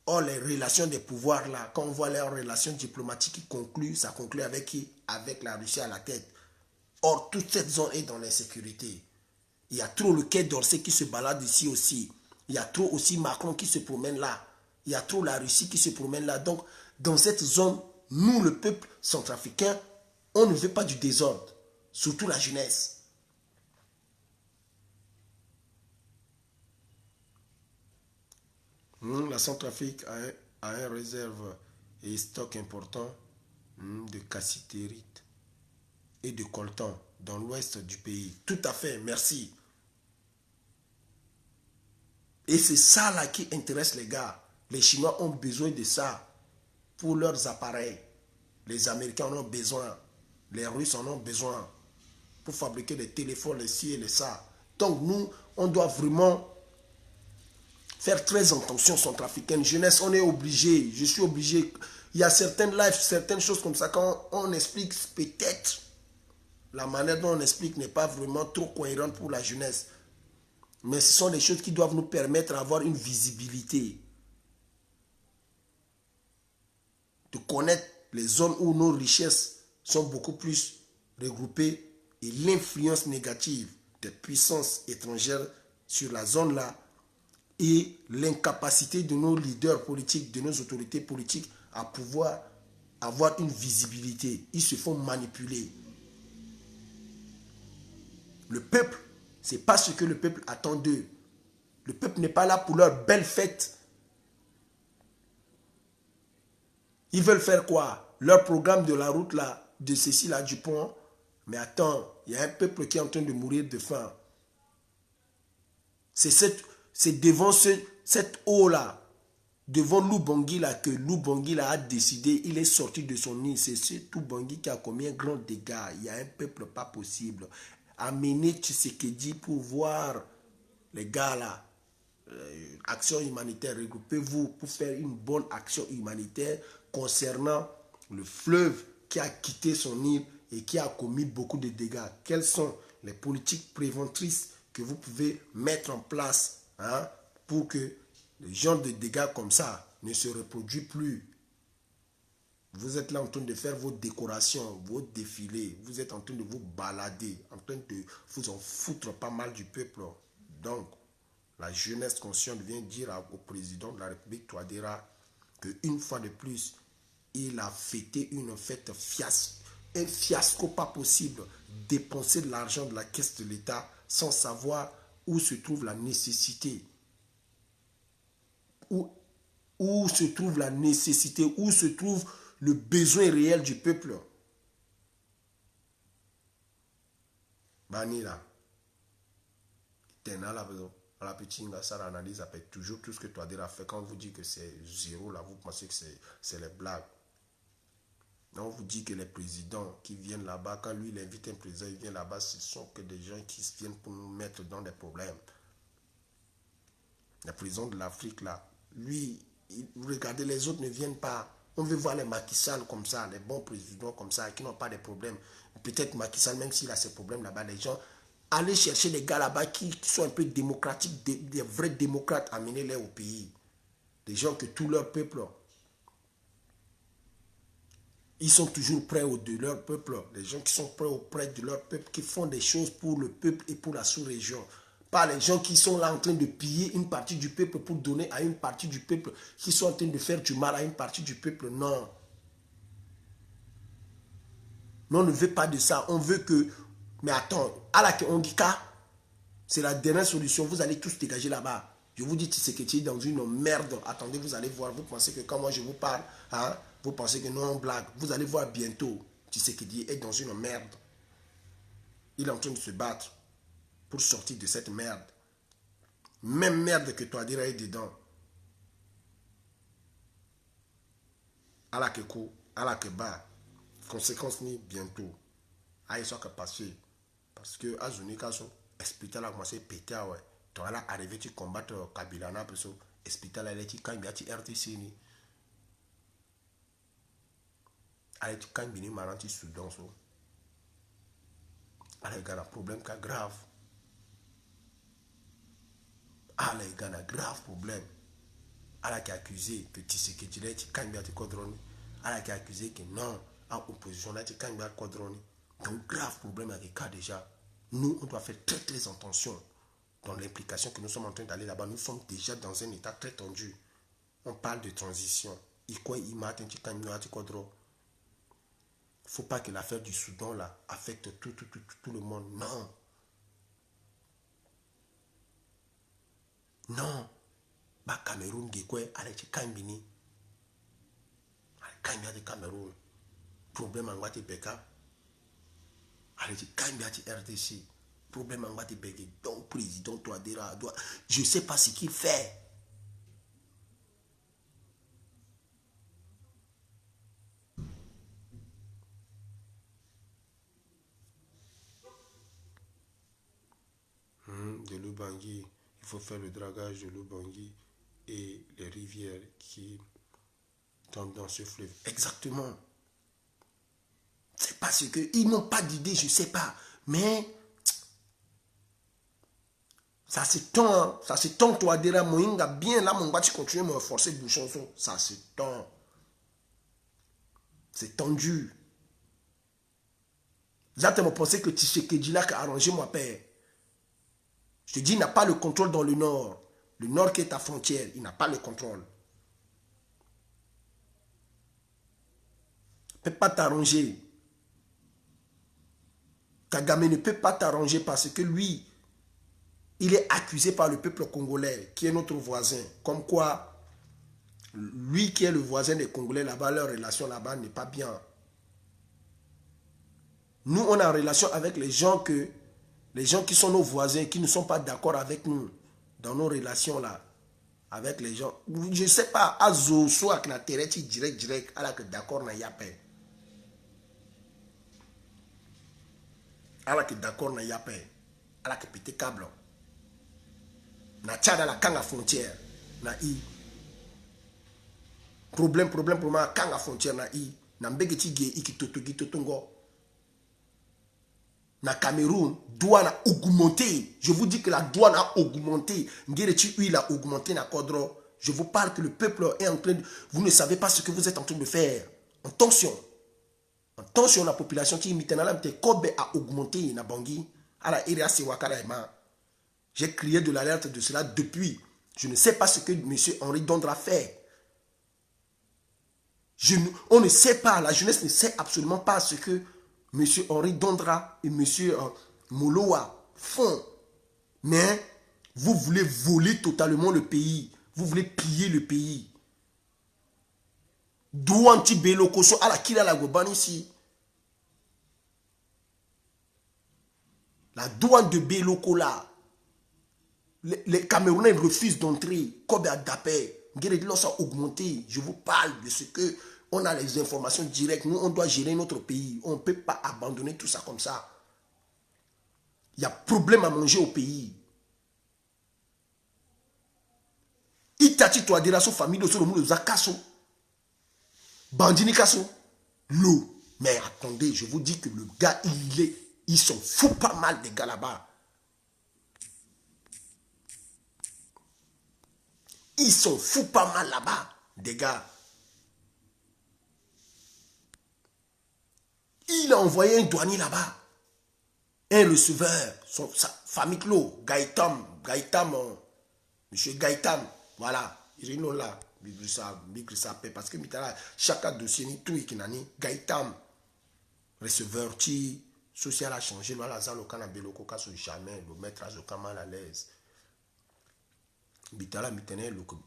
Or, les relations des pouvoirs là, quand on voit leurs relations diplomatiques qui concluent, ça conclut avec qui? Avec la Russie à la tête. Or, toute cette zone est dans l'insécurité. Il y a trop le Quai d'Orsay qui se balade ici aussi. Il y a trop aussi Macron qui se promène là. Il y a trop la Russie qui se promène là. Donc, dans cette zone, nous, le peuple centrafricain, on ne veut pas du désordre. Surtout la jeunesse. La Centrafrique a un réserve et stock important de cassitérite et de coltan dans l'ouest du pays. Tout à fait, merci. Et c'est ça là qui intéresse les gars. Les Chinois ont besoin de ça pour leurs appareils. Les Américains en ont besoin. Les Russes en ont besoin pour fabriquer des téléphones, les ci et les ça. Donc nous, on doit vraiment faire très attention centrafricaine. Jeunesse, on est obligé. Je suis obligé. Il y a certaines lives, certaines choses comme ça. Quand on explique, peut-être la manière dont on explique n'est pas vraiment trop cohérente pour la jeunesse. Mais ce sont des choses qui doivent nous permettre d'avoir une visibilité. De connaître les zones où nos richesses sont beaucoup plus regroupées et l'influence négative des puissances étrangères sur la zone là et l'incapacité de nos leaders politiques, de nos autorités politiques à pouvoir avoir une visibilité. Ils se font manipuler. Le peuple, ce n'est pas ce que le peuple attend d'eux. Le peuple n'est pas là pour leur belle fête. Ils veulent faire quoi? Leur programme de la route là, de ceci là, du pont. Mais attends, il y a un peuple qui est en train de mourir de faim. C'est devant cette eau là, devant Lubangui là, que Lubangui là a décidé, il est sorti de son nid. C'est ce Lubangui qui a commis un grand dégât. Il y a un peuple pas possible. Amenez Tshisekedi pour voir les gars là, action humanitaire, regroupez-vous pour faire une bonne action humanitaire concernant le fleuve qui a quitté son île et qui a commis beaucoup de dégâts. Quelles sont les politiques préventrices que vous pouvez mettre en place pour que les genres de dégâts comme ça ne se reproduisent plus? Vous êtes là en train de faire vos décorations, vos défilés. Vous êtes en train de vous balader, en train de vous en foutre pas mal du peuple. Donc, la jeunesse consciente vient dire au président de la République, Touadéra, qu'une fois de plus, il a fêté une fête fiasco. Un fiasco pas possible. Dépenser de l'argent de la caisse de l'État sans savoir où se trouve la nécessité où se trouve la nécessité, où se trouve le besoin réel du peuple. Bani là. T'es à la maison. À la petite, ça analyse après toujours tout ce que toi a fait. Quand on vous dit que c'est zéro, là, vous pensez que c'est les blagues. On vous dit que les présidents qui viennent là-bas, quand lui il invite un président, il vient là-bas, ce sont que des gens qui viennent pour nous mettre dans des problèmes. Les présidents de l'Afrique, là, lui, vous regardez, les autres ne viennent pas. On veut voir les Macky Sall comme ça, les bons présidents comme ça, qui n'ont pas de problèmes. Peut-être Macky Sall, même s'il a ses problèmes là-bas, les gens, allez chercher des gars là-bas qui sont un peu démocratiques, des vrais démocrates, amenez-les au pays. Des gens que tout leur peuple, ils sont toujours près de leur peuple. Les gens qui sont près auprès de leur peuple, qui font des choses pour le peuple et pour la sous-région. Pas les gens qui sont là en train de piller une partie du peuple pour donner à une partie du peuple, qui sont en train de faire du mal à une partie du peuple. Non. Non, on ne veut pas de ça. On veut que... Mais attends, à la Ondika, c'est la dernière solution. Vous allez tous dégager là-bas. Je vous dis, Tshisekedi est dans une merde. Attendez, vous allez voir. Vous pensez que quand moi je vous parle, hein, vous pensez que non, on blague. Vous allez voir bientôt. Tshisekedi est dans une merde. Il est en train de se battre pour sortir de cette merde. Même merde que toi dirais dedans. À la Kekou, à la Keba. Conséquence ni bientôt. Ah, il soit que passer. Parce que à Zunikaso, l'hôpital a commencé à péter. Ouais. Tu vas là arriver, tu combattre Kabila. L'hôpital a été quand il y a RTC. Allez, tu quand il y a un Soudan. Allez, il y a un problème grave. Allez, il y a un grave problème. Allez, qui a accusé que Tshisekedi là, tu quand il y a un Kodroni. Allez, qui a accusé que non, en opposition là, tu quand il y a un Kodroni. Donc, grave problème avec le cas déjà. Nous, on doit faire très très attention dans l'implication que nous sommes en train d'aller là-bas. Nous sommes déjà dans un état très tendu. On parle de transition. Il ne faut pas que l'affaire du Soudan là affecte tout le monde. Non. Non. Bah, Cameroun, Gekwe, allez, Kambini. Kambia de Cameroun. Problème en Guatemala. Allez, Kambia de RDC. Problème en Guatemala. Donc, président, toi, je ne sais pas ce qu'il fait. De l'Ubangui, il faut faire le dragage de l'Ubangui et les rivières qui tombent dans ce fleuve. Exactement. C'est parce qu'ils n'ont pas d'idée, je ne sais pas. Mais ça se tend, toi, Dera Moïnga, bien là, mon gars, tu continues à me forcer de chanson. Ça se tend. C'est tendu. Vous avez pensé que Tshisekedi là qui a arrangé mon père. Je te dis, il n'a pas le contrôle dans le nord. Le nord qui est ta frontière, il n'a pas le contrôle. Il ne peut pas t'arranger. Kagame ne peut pas t'arranger parce que lui, il est accusé par le peuple congolais, qui est notre voisin. Comme quoi, lui qui est le voisin des Congolais là-bas, leur relation là-bas n'est pas bien. Nous, on est en relation avec les gens qui sont nos voisins, qui ne sont pas d'accord avec nous dans nos relations là, avec les gens. Je ne sais pas, Azo, soit avec la terre, direct, alors que d'accord, n'a y a pas. Alors que d'accord, n'a y a pas. Alors que pété câble. Na tchada la kanga frontière. Na i. Problème, kanga frontière na i. Na mbegeti ge ikitotongo. Na Cameroun, douane a augmenté. Je vous dis que la douane a augmenté. Ngerechi huile a augmenté na Kodro. Je vous parle que le peuple est en train de... Vous ne savez pas ce que vous êtes en train de faire. Attention. Attention, la population qui imite na lamte Kobe a augmenté na Bangui. Ala Iria Sewakara Ema. J'ai crié de l'alerte de cela depuis. Je ne sais pas ce que M. Henri Dondra fait. On ne sait pas, la jeunesse ne sait absolument pas ce que M. Henri Dondra et M. Moloa font. Mais vous voulez voler totalement le pays. Vous voulez piller le pays. Douane Tibelo Koso à la Kira la Goban ici. La douane de Beloko là. Les Camerounais refusent d'entrer. Comme à Dapé. Guérédilos a augmenté. Je vous parle de ce que on a les informations directes. Nous, on doit gérer notre pays. On ne peut pas abandonner tout ça comme ça. Il y a problème à manger au pays. Itati to adira so famille de so le monde zakaso. Bandini kaso. L'eau. Mais attendez, je vous dis que le gars, ils s'en foutent pas mal des gars là-bas. Ils s'en foutent pas mal là-bas, des gars. Il a envoyé un douanier là-bas. Un receveur, sa famille Clo, Gaëtam, monsieur Gaëtam, voilà, il est là, parce que chaque dossier, ni tout, qui n'a ni Gaëtam, receveur, qui social a changé, là, ça, le canapé, le coca, jamais, le mettre à ce mal à l'aise. Bitala,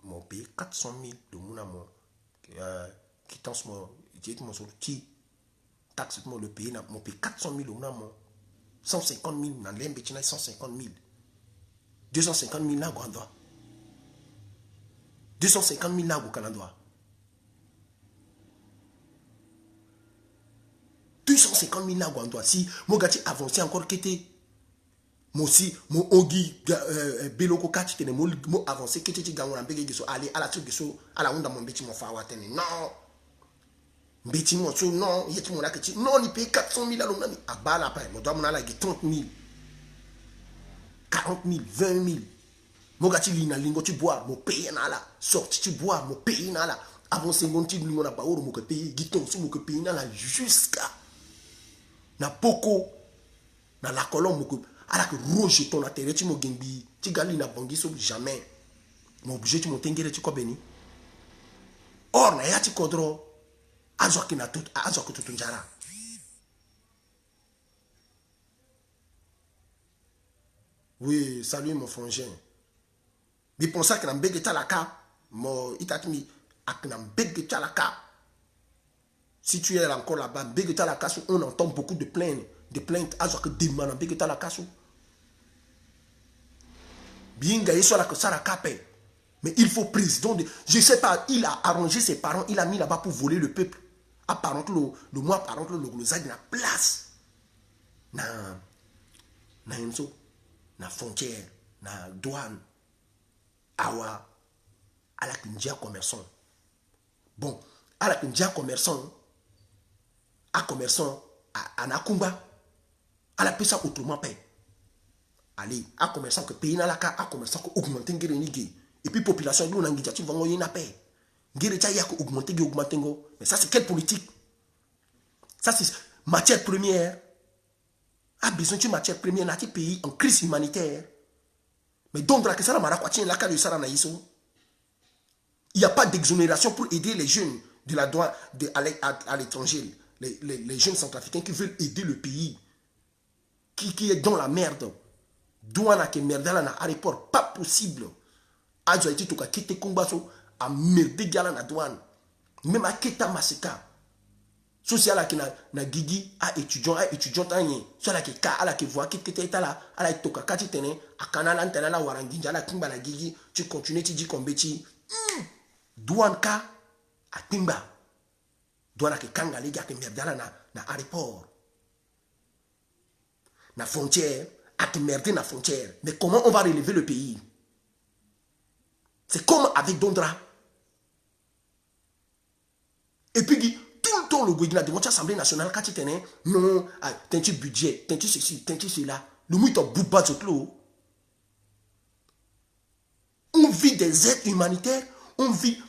mon pays, 400 000 de mon amour, qui t'en ce moment, qui taxe le pays, mon pays, 400 000 de mon amour. 150 000, dans l'embêtement, 150 000. 250 000 là, Gouandois. 250 000 là, au Canada. 250 000 là, Gouandois. Si mon gars avancé encore, qu'était. Moi aussi, mon Ogi, Beloko Kati, mon avancé, qu'était, allez, à la truc, à la honte de mon bêtiment, non. Bêtiment, non, il y a là que non, il paye 400 000 à l'homme. À bas là, mon doigt, mon a 30 000, 40 000, 20 000. Mon gars, tu lingo, tu bois, mon pays là, sorti, tu bois, mon pays là. Avant 50 000, mon a pas mon pays, guiton, si mon pays là, jusqu'à. Na poko, na la colonne, mon à la que rouge ton atterri, tu m'as gagné, tu gagnes na bangui, jamais. Mon obligé, tu m'as t'engagé, tu béni. Or, na ya, tu kodro. Oui, salut mon frangin. Mais pour ça que n'am bege talaka, mo itatmi ak n'am bege talaka. Si tu es encore là-bas, bege talaka, on entend beaucoup de plaintes, azwa que demande bege talaka. Bien gagné sur la que ça la cape. Mais il faut président de. Je sais pas, il a arrangé ses parents, il a mis là-bas pour voler le peuple. Apparemment, le mois par exemple, le zag na place. Na frontière, na douane. Awa. À la Kindia commerçant. Bon, à la Kindia commerçant. À commerçant. À Nakumba. À la pesa autrement paix. Allez, à commerçant que pays na la ka, à commerçant que augmenter ngerenigi. Et puis population nous n'engage tu vas y na paix. Ngerecha ya ko augmenter ngo. Mais ça c'est quelle politique? Ça c'est matière première. A besoin de matière première dans un pays en crise humanitaire. Mais donc la question la quoi la cas de ça na iso. Il n'y a pas d'exonération pour aider les jeunes de la douane à l'étranger, les jeunes centrafricains qui veulent aider le pays qui est dans la merde. Douane qui merde là na aéroport pas possible. Ajo été tout ka quitter Kombaso à merder gala na douane. Même à Keta Masika. Social qui na gigi à étudiant tanye. Soit la qui ka à la qui voit qui était là à la toka kati tene à kanala antena la warangi la kimba la gigi tu continues tu dis kombeti. Douane ka à timba. Douane qui kanga les gars qui merde là na aéroport. Na frontière à qui merder na frontière. Mais comment on va relever le pays? C'est comme avec Dondra. Et puis, tout le temps, le gouvernement de l'Assemblée nationale, quand tu tenais, non, t'as un budget, t'as un ceci, t'as un cela. Le mouton bouba de l'eau. On vit des aides humanitaires, on vit.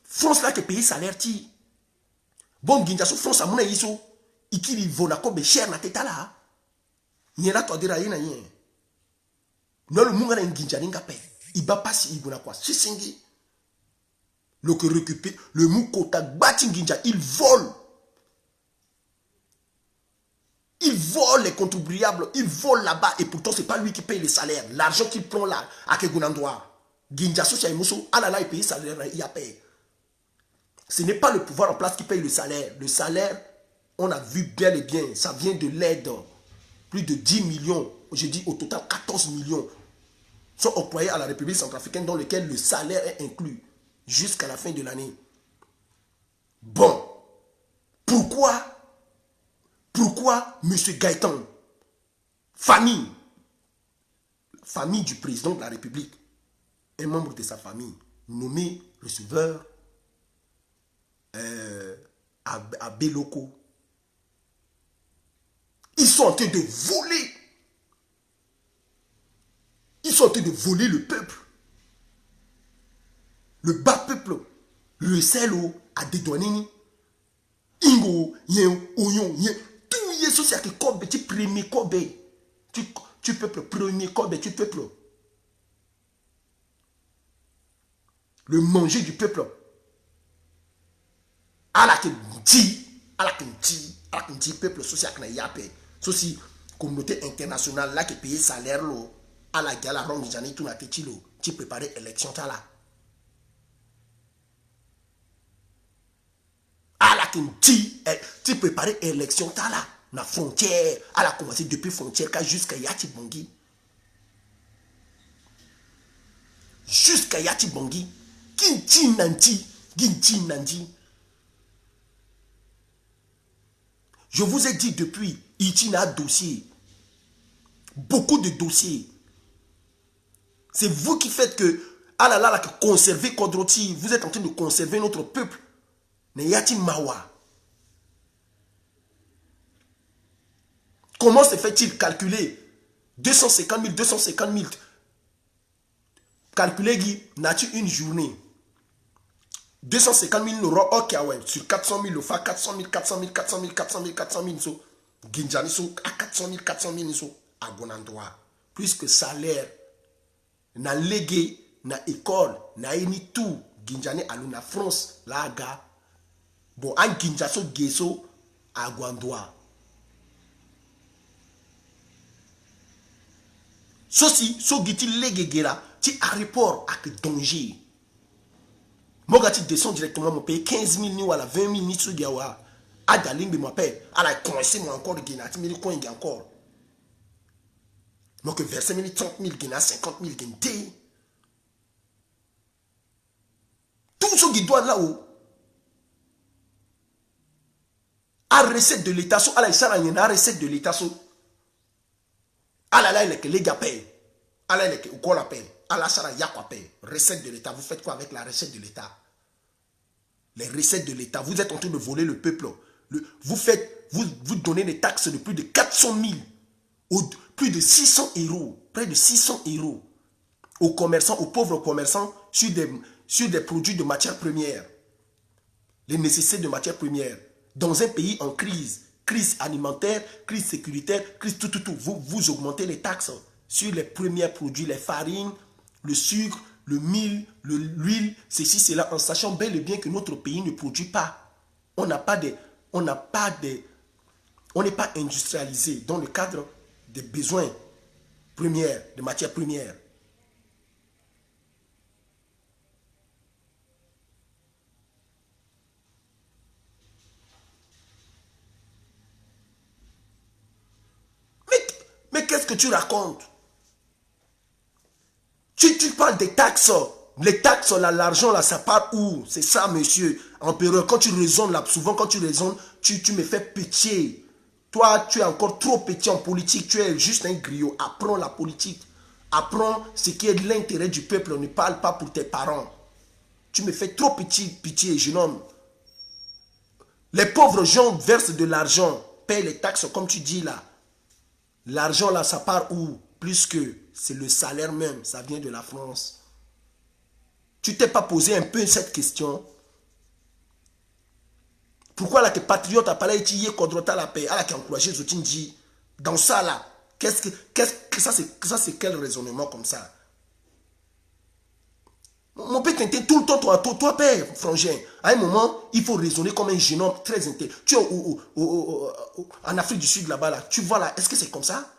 France là qui paye salaire, ti. Bon, Guindasso, France à mon avis, il qui vit na comme cher na tête là. Il y a là, toi, dire rien, rien. Non, le monde a un Guinja n'inga paye. Il va passer, il va quoi? Si singi. Le que récupère, le moukota batinginja, il vole. Il vole les contribuables, il vole là-bas et pourtant c'est pas lui qui paye les salaires. L'argent qu'il prend là, à Kegunandoa. Ginjaso Chaimousso, ah là là, il paye le salaire, il y a paye. Ce n'est pas le pouvoir en place qui paye le salaire. Le salaire, on a vu bien et bien, ça vient de l'aide. Plus de 10 millions, je dis au total 14 millions, sont octroyés à la République centrafricaine dans lequel le salaire est inclus jusqu'à la fin de l'année. Bon, pourquoi M. Gaëtan, famille du président de la République, un membre de sa famille, nommé receveur à Beloko, ils sont en train de voler. Ils sont en train de voler le peuple. Le bas peuple. Le selo à dédouaner. Ingo, yen, oyon, yen. Tout y est social que kobe, tu premier kobe. Tu peuple, premier kobe, tu peuple. Le manger du peuple. À la peuple social qui n'a yapé. Ceci, communauté internationale là qui paye salaire là. À la gala ronde j'en ai tout na ketilo. Tu prépares élection là. À la kinti, tu prépares élection là. Na frontière, à la commencé depuis frontière jusqu'à Yati Bangui. Jusqu'à Yati Bangui. Kinti nanti, ginti nanti. Je vous ai dit depuis, Itina dossier. Beaucoup de dossiers. C'est vous qui faites que, ah là là, là que conserver Kodroti, vous êtes en train de conserver notre peuple. Neyati Mawa. Comment se fait-il calculer 250 000 calculer Guy, n'a-tu une journée 250 000 euros, ok, ouais, sur 400 000, le fa 400 000, so, Ginjani, so, à 400 000, so, à bon endroit. Puisque salaire, na légué, na école, na eni tout, Ginjani, à la France, là, gars, bon, en Ginjaso, Geso, à Gwandoa. Ceci, so giti légué, là, tu as rapport avec danger. Moi, tu descends directement, je paye 15 000 à la 20 000 sur Diawa. À Daling, je m'appelle. À la coincé, moi encore, je gagne 000 coins encore. Moi, que verser 30 000, je gagne 50 000, je gagne. Tout ce qui doit là-haut. À recette de l'État, à la Isara, il y a une recette de l'État. À la là, les gars payent. À la là, on la paye. À la Sara, il y a quoi paye. Recette de l'État. Vous faites quoi avec la recette de l'État? Les recettes de l'État. Vous êtes en train de voler le peuple. Vous donnez des taxes de plus de 400 000, plus de 600 euros, près de 600 euros aux commerçants, aux pauvres commerçants sur des produits de matières premières. Les nécessités de matières premières. Dans un pays en crise, crise alimentaire, crise sécuritaire, crise tout. Vous augmentez les taxes sur les premiers produits, les farines, le sucre, le mil, l'huile, ceci, cela, en sachant bel et bien que notre pays ne produit pas. On n'est pas industrialisé dans le cadre des besoins premiers, de matières premières. Mais qu'est-ce que tu racontes? Tu parles des taxes. Les taxes, là, l'argent, là, ça part où? C'est ça, monsieur. Empereur, quand tu raisonnes, là, souvent, quand tu raisonnes, tu me fais pitié. Toi, tu es encore trop petit en politique. Tu es juste un griot. Apprends la politique. Apprends ce qui est de l'intérêt du peuple. Ne parle pas pour tes parents. Tu me fais trop pitié, jeune homme. Les pauvres gens versent de l'argent, payent les taxes, comme tu dis, là. L'argent, là, ça part où? Plus que c'est le salaire même, ça vient de la France. Tu t'es pas posé un peu cette question? Pourquoi là que patriote a parlé de Kodrota la paix, à qui a encouragé Zotinji dans ça là? Qu'est-ce que ça c'est quel raisonnement comme ça? Mon père t'intègre tout le temps, toi père, frangin. À un moment, il faut raisonner comme un jeune homme très intelligent. Tu es en Afrique du Sud là-bas, là, tu vois là, est-ce que c'est comme ça?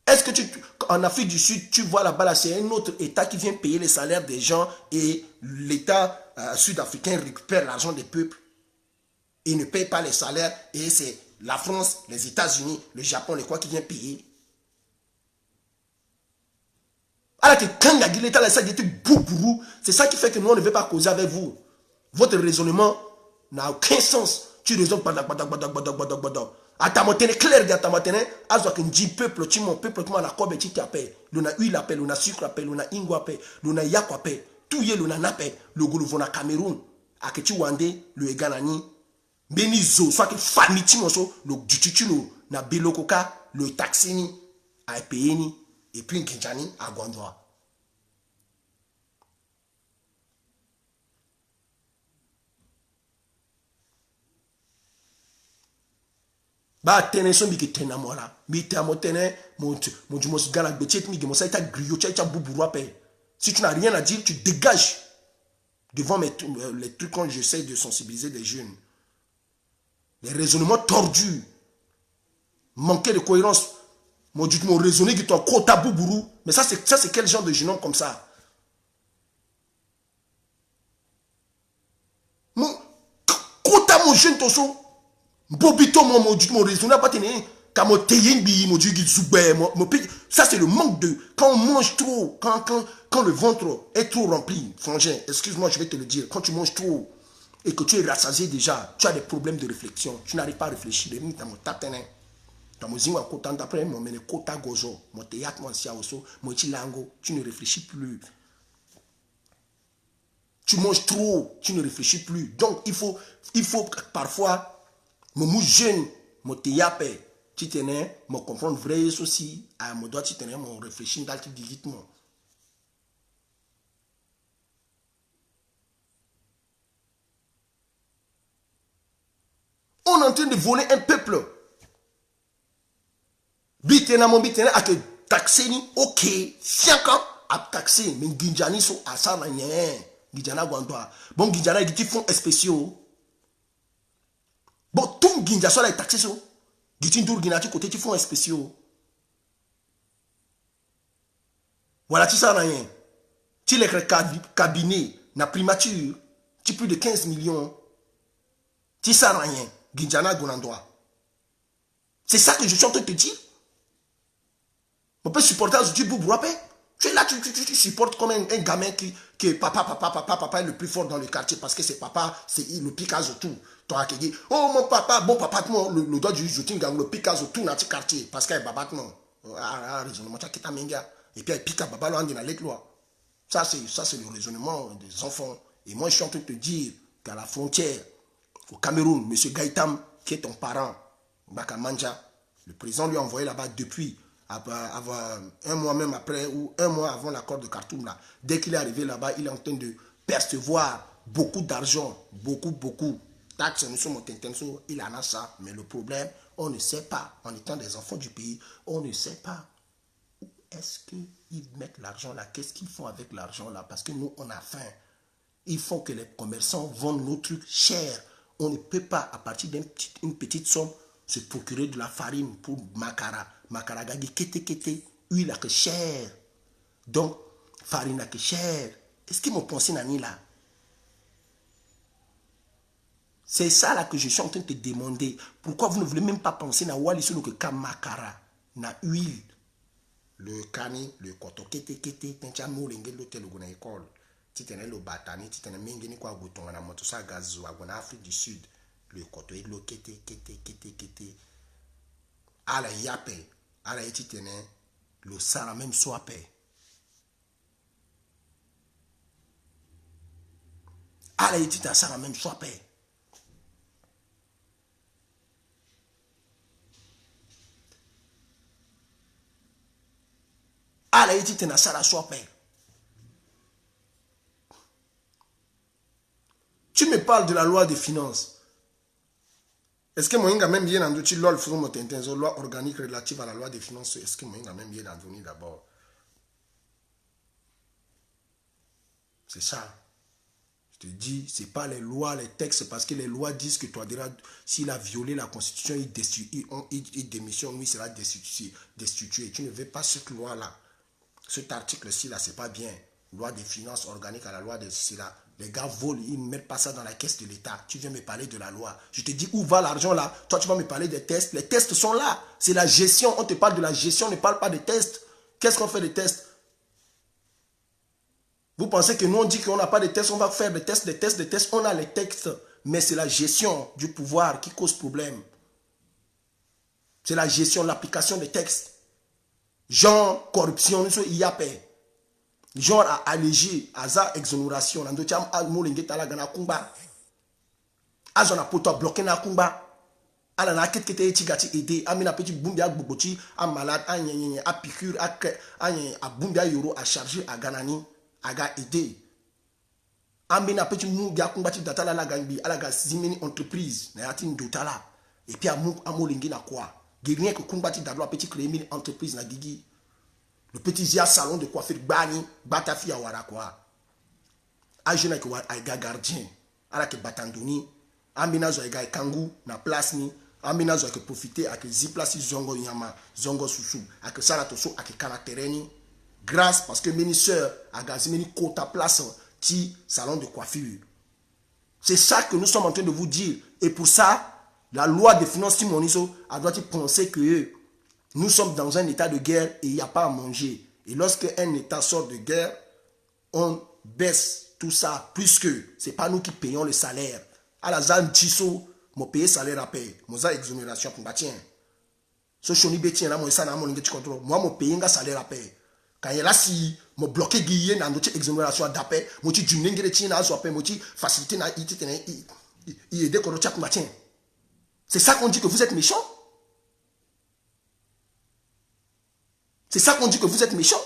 Est-ce que en Afrique du Sud, tu vois là-bas, là, c'est un autre État qui vient payer les salaires des gens et l'État sud-africain récupère l'argent des peuples. Il ne paye pas les salaires et c'est la France, les États-Unis, le Japon, les quoi qui vient payer. Alors que quand il y a l'État, là, ça a été boubourou. C'est ça qui fait que nous, on ne veut pas causer avec vous. Votre raisonnement n'a aucun sens. Tu raisonnes badak. Atamatene clair de atamatene, azo que ndi peuple tu mon peuple tu la kobe tu t'appelles, l'on a huile appelle, l'on a sucre appelle, l'on a ingo appelle, l'on a yako appelle, tout y est l'on a nappe, le goulou Cameroun, à que tu wande le eganani, benizo, soit que famille tu monso, le dututuno, na belokoka, le taxini, à payeni, et puis Kinjani à Gondoa. Ba tene so mi ke tena mola mi te amo tene mon gala betet mi mo ça griot cha boubou pe. Si tu n'as rien à dire, tu dégages devant les trucs quand j'essaie de sensibiliser les jeunes. Les raisonnements tordus, manquer de cohérence. Mon raisonné qui t'en quota boubourou, mais ça c'est quel genre de jeune homme comme ça? Mon quota mon jeune toso Bobito, mon raisonné, ça c'est le manque de. Quand on mange trop, quand le ventre est trop rempli, frangin, excuse-moi, je vais te le dire, quand tu manges trop et que tu es rassasié déjà, tu as des problèmes de réflexion, tu n'arrives pas à réfléchir. Tu ne réfléchis plus. Tu manges trop, tu ne réfléchis plus. Donc il faut parfois. Mon jeune, mon théâtre, tu tenais, mon comprendre vrai aussi, à mon doigt, tu tenais, mon réfléchir dans le rythme. On est en train de voler un peuple. Bitena, mon bitena, à que taxer ni, ok, 5 ans à taxer, mais Ginjani sont à ça, Ginjana Gwandoa. Bon, Ginjana, ils disent fonds spéciaux. Bon, tout Ginja soit là taxé sur. Gitin tour Ginati côté tu font un spécial. Voilà, tu sais rien. Tu les cabinet, na primature, tu plus de 15 millions. Tu sais rien. Ginjana Gonandoa. C'est ça que je suis en train de te dire. On peut supporter aujourd'hui Boubouapé. Tu es là, tu supportes comme un gamin qui papa est le plus fort dans le quartier parce que c'est papa, c'est le Picasso tout. Oh mon papa, bon papa, le doigt du jetin gang, le Picasso tout dans le quartier parce qu'il est papa, non. Raisonnement, tu as quitté Menga. Et puis il pique à papa, là, on a les lois. Ça, c'est le raisonnement des enfants. Et moi, je suis en train de te dire qu'à la frontière, au Cameroun, M. Gaïtam, qui est ton parent, Bakamanja, le président lui a envoyé là-bas depuis. Un mois même après ou un mois avant l'accord de Khartoum là, dès qu'il est arrivé là-bas, il est en train de percevoir beaucoup d'argent, beaucoup. Taxes, nous sommes en il en a ça, mais le problème, on ne sait pas, en étant des enfants du pays, on ne sait pas où est-ce qu'ils mettent l'argent là, qu'est-ce qu'ils font avec l'argent là, parce que nous, on a faim. Il faut que les commerçants vendent nos trucs chers. On ne peut pas, à partir d'une petite somme, se procurer de la farine pour Makara. Makara gagi kete, huile à que cher. Donc, farine à que cher. Est-ce qu'ils m'ont pensé nani là? C'est ça là que je suis en train de te demander. Pourquoi vous ne voulez même pas penser na wali sur le ka Makara, na huile? Le kani, le koto kete, tencha moulenge l'hôtel ou na école. Si tu es le batani, si tu es mingeni kwa gutonga na moto sa gazo en Afrique du Sud, le koto est le kete. Ala yape, ala eti tene, le sara même soit paix. Ala eti ta sara même soit paix. Ala eti tena sara soit paix. Tu me parles de la loi des finances. Est-ce que Moïnga même bien dans le loi faisons une loi organique relative à la loi des finances? Est-ce que Moïnga même bien dans d'abord? C'est ça. Je te dis, ce n'est pas les lois, les textes, parce que les lois disent que toi, s'il a violé la constitution, il démissionne, lui sera destitué. Tu ne veux pas cette loi-là. cet article-ci, là, c'est pas bien. Loi des finances organiques à la loi de ceci, là. Les gars volent, ils ne mettent pas ça dans la caisse de l'État. Tu viens me parler de la loi. Je te dis où va l'argent là. Toi, tu vas me parler des tests. Les tests sont là. C'est la gestion. On te parle de la gestion, on ne parle pas des tests. Qu'est-ce qu'on fait des tests? Vous pensez que nous, on dit qu'on n'a pas de tests, on va faire des tests, des tests, des tests. On a les textes. Mais c'est la gestion du pouvoir qui cause problème. C'est la gestion, l'application des textes. Genre, corruption, il y a paix. Genre à alléger, à ça exonération. Nando tiam a molingue tala gana kumba. Azona poto bloqué na kumba. Ala na ket kete tigati aider. Amina petit bumbia gbogboti, a malade, a nyenye, a piqûre, a bumbia yoro a charger à ganani, a ga aider. Amina petit bumbia kumba ti datala la gambi, ala ga zimeni entreprise, na yati ndotala. Et puis a molingue na quoi? Rien que kumba ti dadlo a petit créer mini entreprise na gigi. Le petit zia salon de coiffure bani batafi awara quoi. A jeune que aiga gardien, ala ke batandoni, amina zo aiga kangu na place ni, amina zo ke profiter ak zi place zongo nyama, zongo susu, ak sala to so ak kana tereni. Grâce parce que mini sœur a gazi mini quota place ti salon de coiffure. C'est ça que nous sommes en train de vous dire et pour ça la loi des finances Timoniso a doit penser que nous sommes dans un état de guerre et il n'y a pas à manger. Et lorsque un état sort de guerre, on baisse tout ça, puisque ce n'est pas nous qui payons le salaire. À la zone Tiso, mon payer salaire à payer. Mon exonération pour bâtir. Ce choni bétien là, moi ça n'a mon contrôle. Moi mon payer un salaire à payer. Quand il y a là si mon bloqué guillé dans notre exonération d'appel, moi tu d'une lingue de tien à soit payer, moi tu faciliter na il aider qu'on pour bâtir. C'est ça qu'on dit que vous êtes méchant. C'est ça qu'on dit que vous êtes méchant.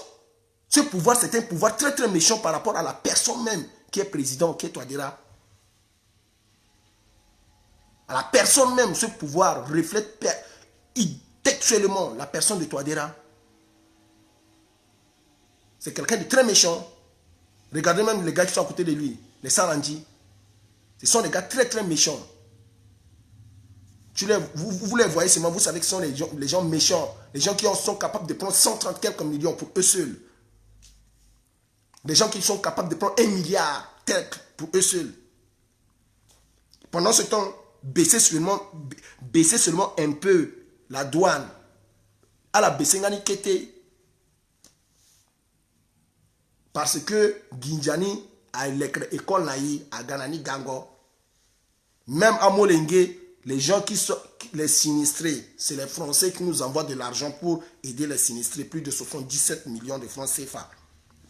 Ce pouvoir, c'est un pouvoir très très méchant par rapport à la personne même qui est président, qui est Touadéra. À la personne même, ce pouvoir reflète textuellement la personne de Touadéra. C'est quelqu'un de très méchant. Regardez même les gars qui sont à côté de lui, les Sarandi. Ce sont des gars très très méchants. Vous les voyez seulement, vous savez que ce sont les gens méchants, les gens qui sont capables de prendre 130 quelques millions pour eux seuls. Des gens qui sont capables de prendre 1 milliard pour eux seuls. Pendant ce temps, baisser seulement un peu la douane. À la baisser ngani kete. Parce que Ginjani a l'école naï à Ganani Gango. Même à Molengue, les gens qui sont les sinistrés, c'est les Français qui nous envoient de l'argent pour aider les sinistrés. Plus de 77 millions de francs CFA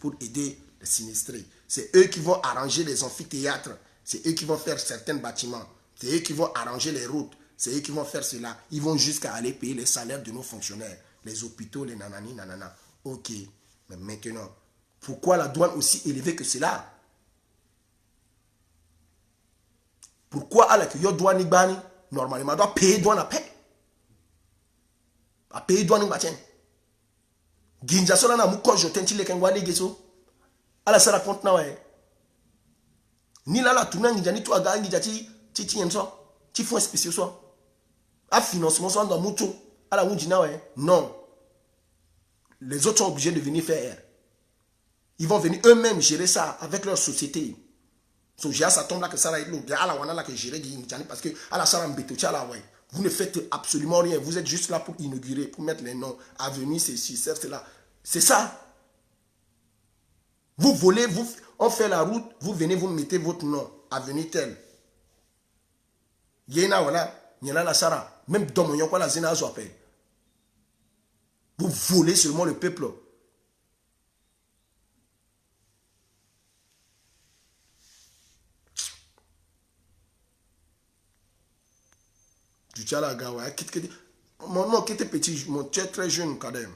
pour aider les sinistrés. C'est eux qui vont arranger les amphithéâtres. C'est eux qui vont faire certains bâtiments. C'est eux qui vont arranger les routes. C'est eux qui vont faire cela. Ils vont jusqu'à aller payer les salaires de nos fonctionnaires. Les hôpitaux, les nanani, nanana. Ok. Mais maintenant, pourquoi la douane aussi élevée que cela? Pourquoi à la douane bani? Normalement, on doit payer douane à paix. À payer douane à paix. Ginja sola na muko joten chile kengwali geso. Ala sara compte na we. Ni la tuna nginja ni to aga nginja ti yemso. Ti fonds spéciaux so. A financement so dans muto. Ala wunji na we. Non. Les autres sont obligés de venir faire. Ils vont venir eux-mêmes gérer ça avec leur société. So ça tombe là que ça là ala wana là que gérer parce que ala sara mbeto chala ouais. Vous ne faites absolument rien. Vous êtes juste là pour inaugurer, pour mettre les noms. Avenue, ceci, cela. C'est ça. Vous volez, on fait la route, vous venez, vous mettez votre nom. Avenue tel. Yéna voilà, yéna la sara. Même dans mon yoko la zéna azoapé. Vous volez seulement le peuple. Du tchala gawa, mon nom qui était petit, mon tchè très jeune quand même.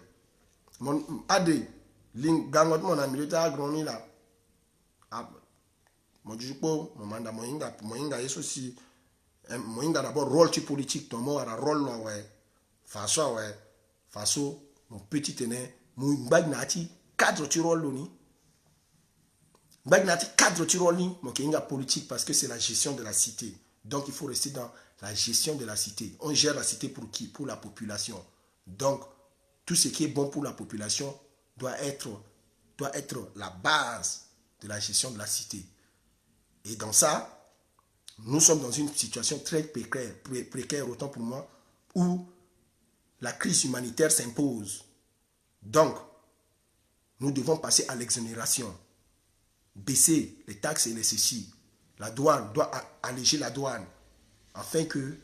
Mon adé, gangot mon ami, il était agrandi là. Mon jupo, mon manda, mon inga, aussi. Mon inga d'abord rôle politique, ton mot a rôle là, ouais. Faso, ouais. Faso, mon petit téné, mon bagnati, cadre tu rôle ni. Bagnati, cadre tu rôle ni, mon inga politique parce que c'est la gestion de la cité. Donc il faut rester dans la gestion de la cité. On gère la cité pour qui? Pour la population. Donc, tout ce qui est bon pour la population doit être doit être la base de la gestion de la cité. Et dans ça, nous sommes dans une situation très précaire, autant pour moi, où la crise humanitaire s'impose. Donc, nous devons passer à l'exonération, baisser les taxes et les ceci. La douane doit alléger la douane, afin que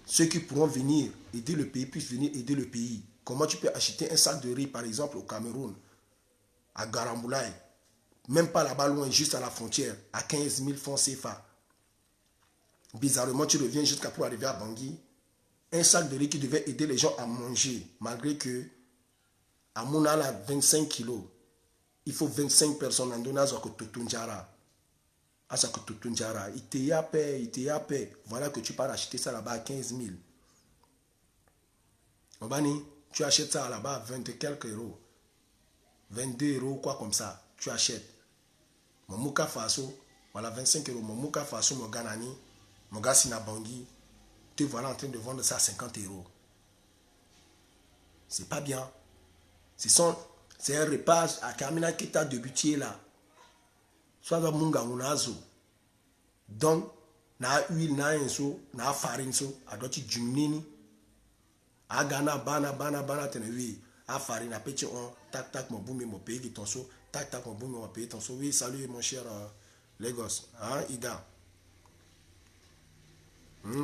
ceux qui pourront venir aider le pays puissent venir aider le pays. Comment tu peux acheter un sac de riz, par exemple, au Cameroun, à Garamboulaye, même pas là-bas loin, juste à la frontière, à 15 000 francs CFA. Bizarrement, tu reviens jusqu'à pour arriver à Bangui. Un sac de riz qui devait aider les gens à manger, malgré que à Mounala, 25 kilos, il faut 25 personnes en donnant à Zokototunjara. À Zokototunjara, il te y a paix. Voilà que tu pars acheter ça là-bas à 15 000. Obani, tu achètes ça là-bas à 20 et quelques euros. 22 euros, quoi comme ça, tu achètes. Mon Mouka Faso, voilà 25 euros. Mon Mouka Faso, mon Ganani, mon gars Sinabangui, te voilà en train de vendre ça à 50 euros. C'est pas bien. C'est un repas à Kamina qui t'a débuté là. Soit dans Munga Munazo. Donc, na huile, na enso, na farine so, à d'autres jumnini. A Ghana, bana, tenewi. A farine, à petit on, tac, mon boum, mon pays, ton so, tac, mon boum, mon pays, ton so. Oui, salut mon cher Lagos. Hein, Ida.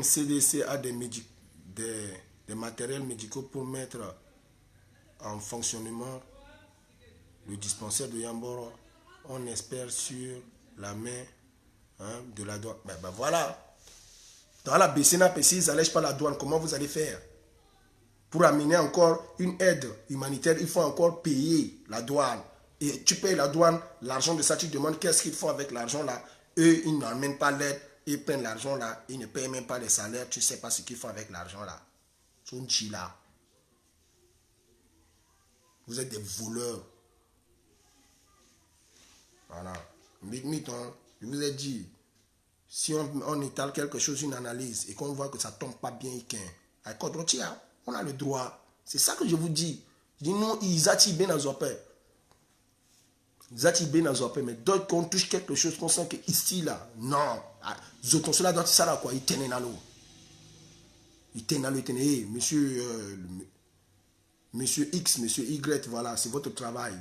CDC a des matériels médicaux pour mettre en fonctionnement le dispensaire de Yamboro. On espère sur la main de la douane. Ben voilà. Dans la BCNA, ils n'allègent pas la douane. Comment vous allez faire? Pour amener encore une aide humanitaire, il faut encore payer la douane. Et tu payes la douane, l'argent de ça, tu demandes qu'est-ce qu'ils font avec l'argent là. Eux, ils n'emmènent pas l'aide, ils prennent l'argent là, ils ne payent même pas les salaires, tu ne sais pas ce qu'ils font avec l'argent là. Son là. Vous êtes des voleurs. Voilà. Je vous ai dit, si on étale quelque chose, une analyse, et qu'on voit que ça ne tombe pas bien, on a le droit. C'est ça que je vous dis. Je dis, nous, ils attirent bien dans paix. Ils attirent bien dans paix. Mais d'autres, qu'on touche quelque chose, qu'on sent que ici, là, non. Cela doit être ça, là, quoi. Ils tiennent dans l'eau. Ils tiennent dans l'eau, monsieur X, monsieur Y, voilà, c'est votre travail.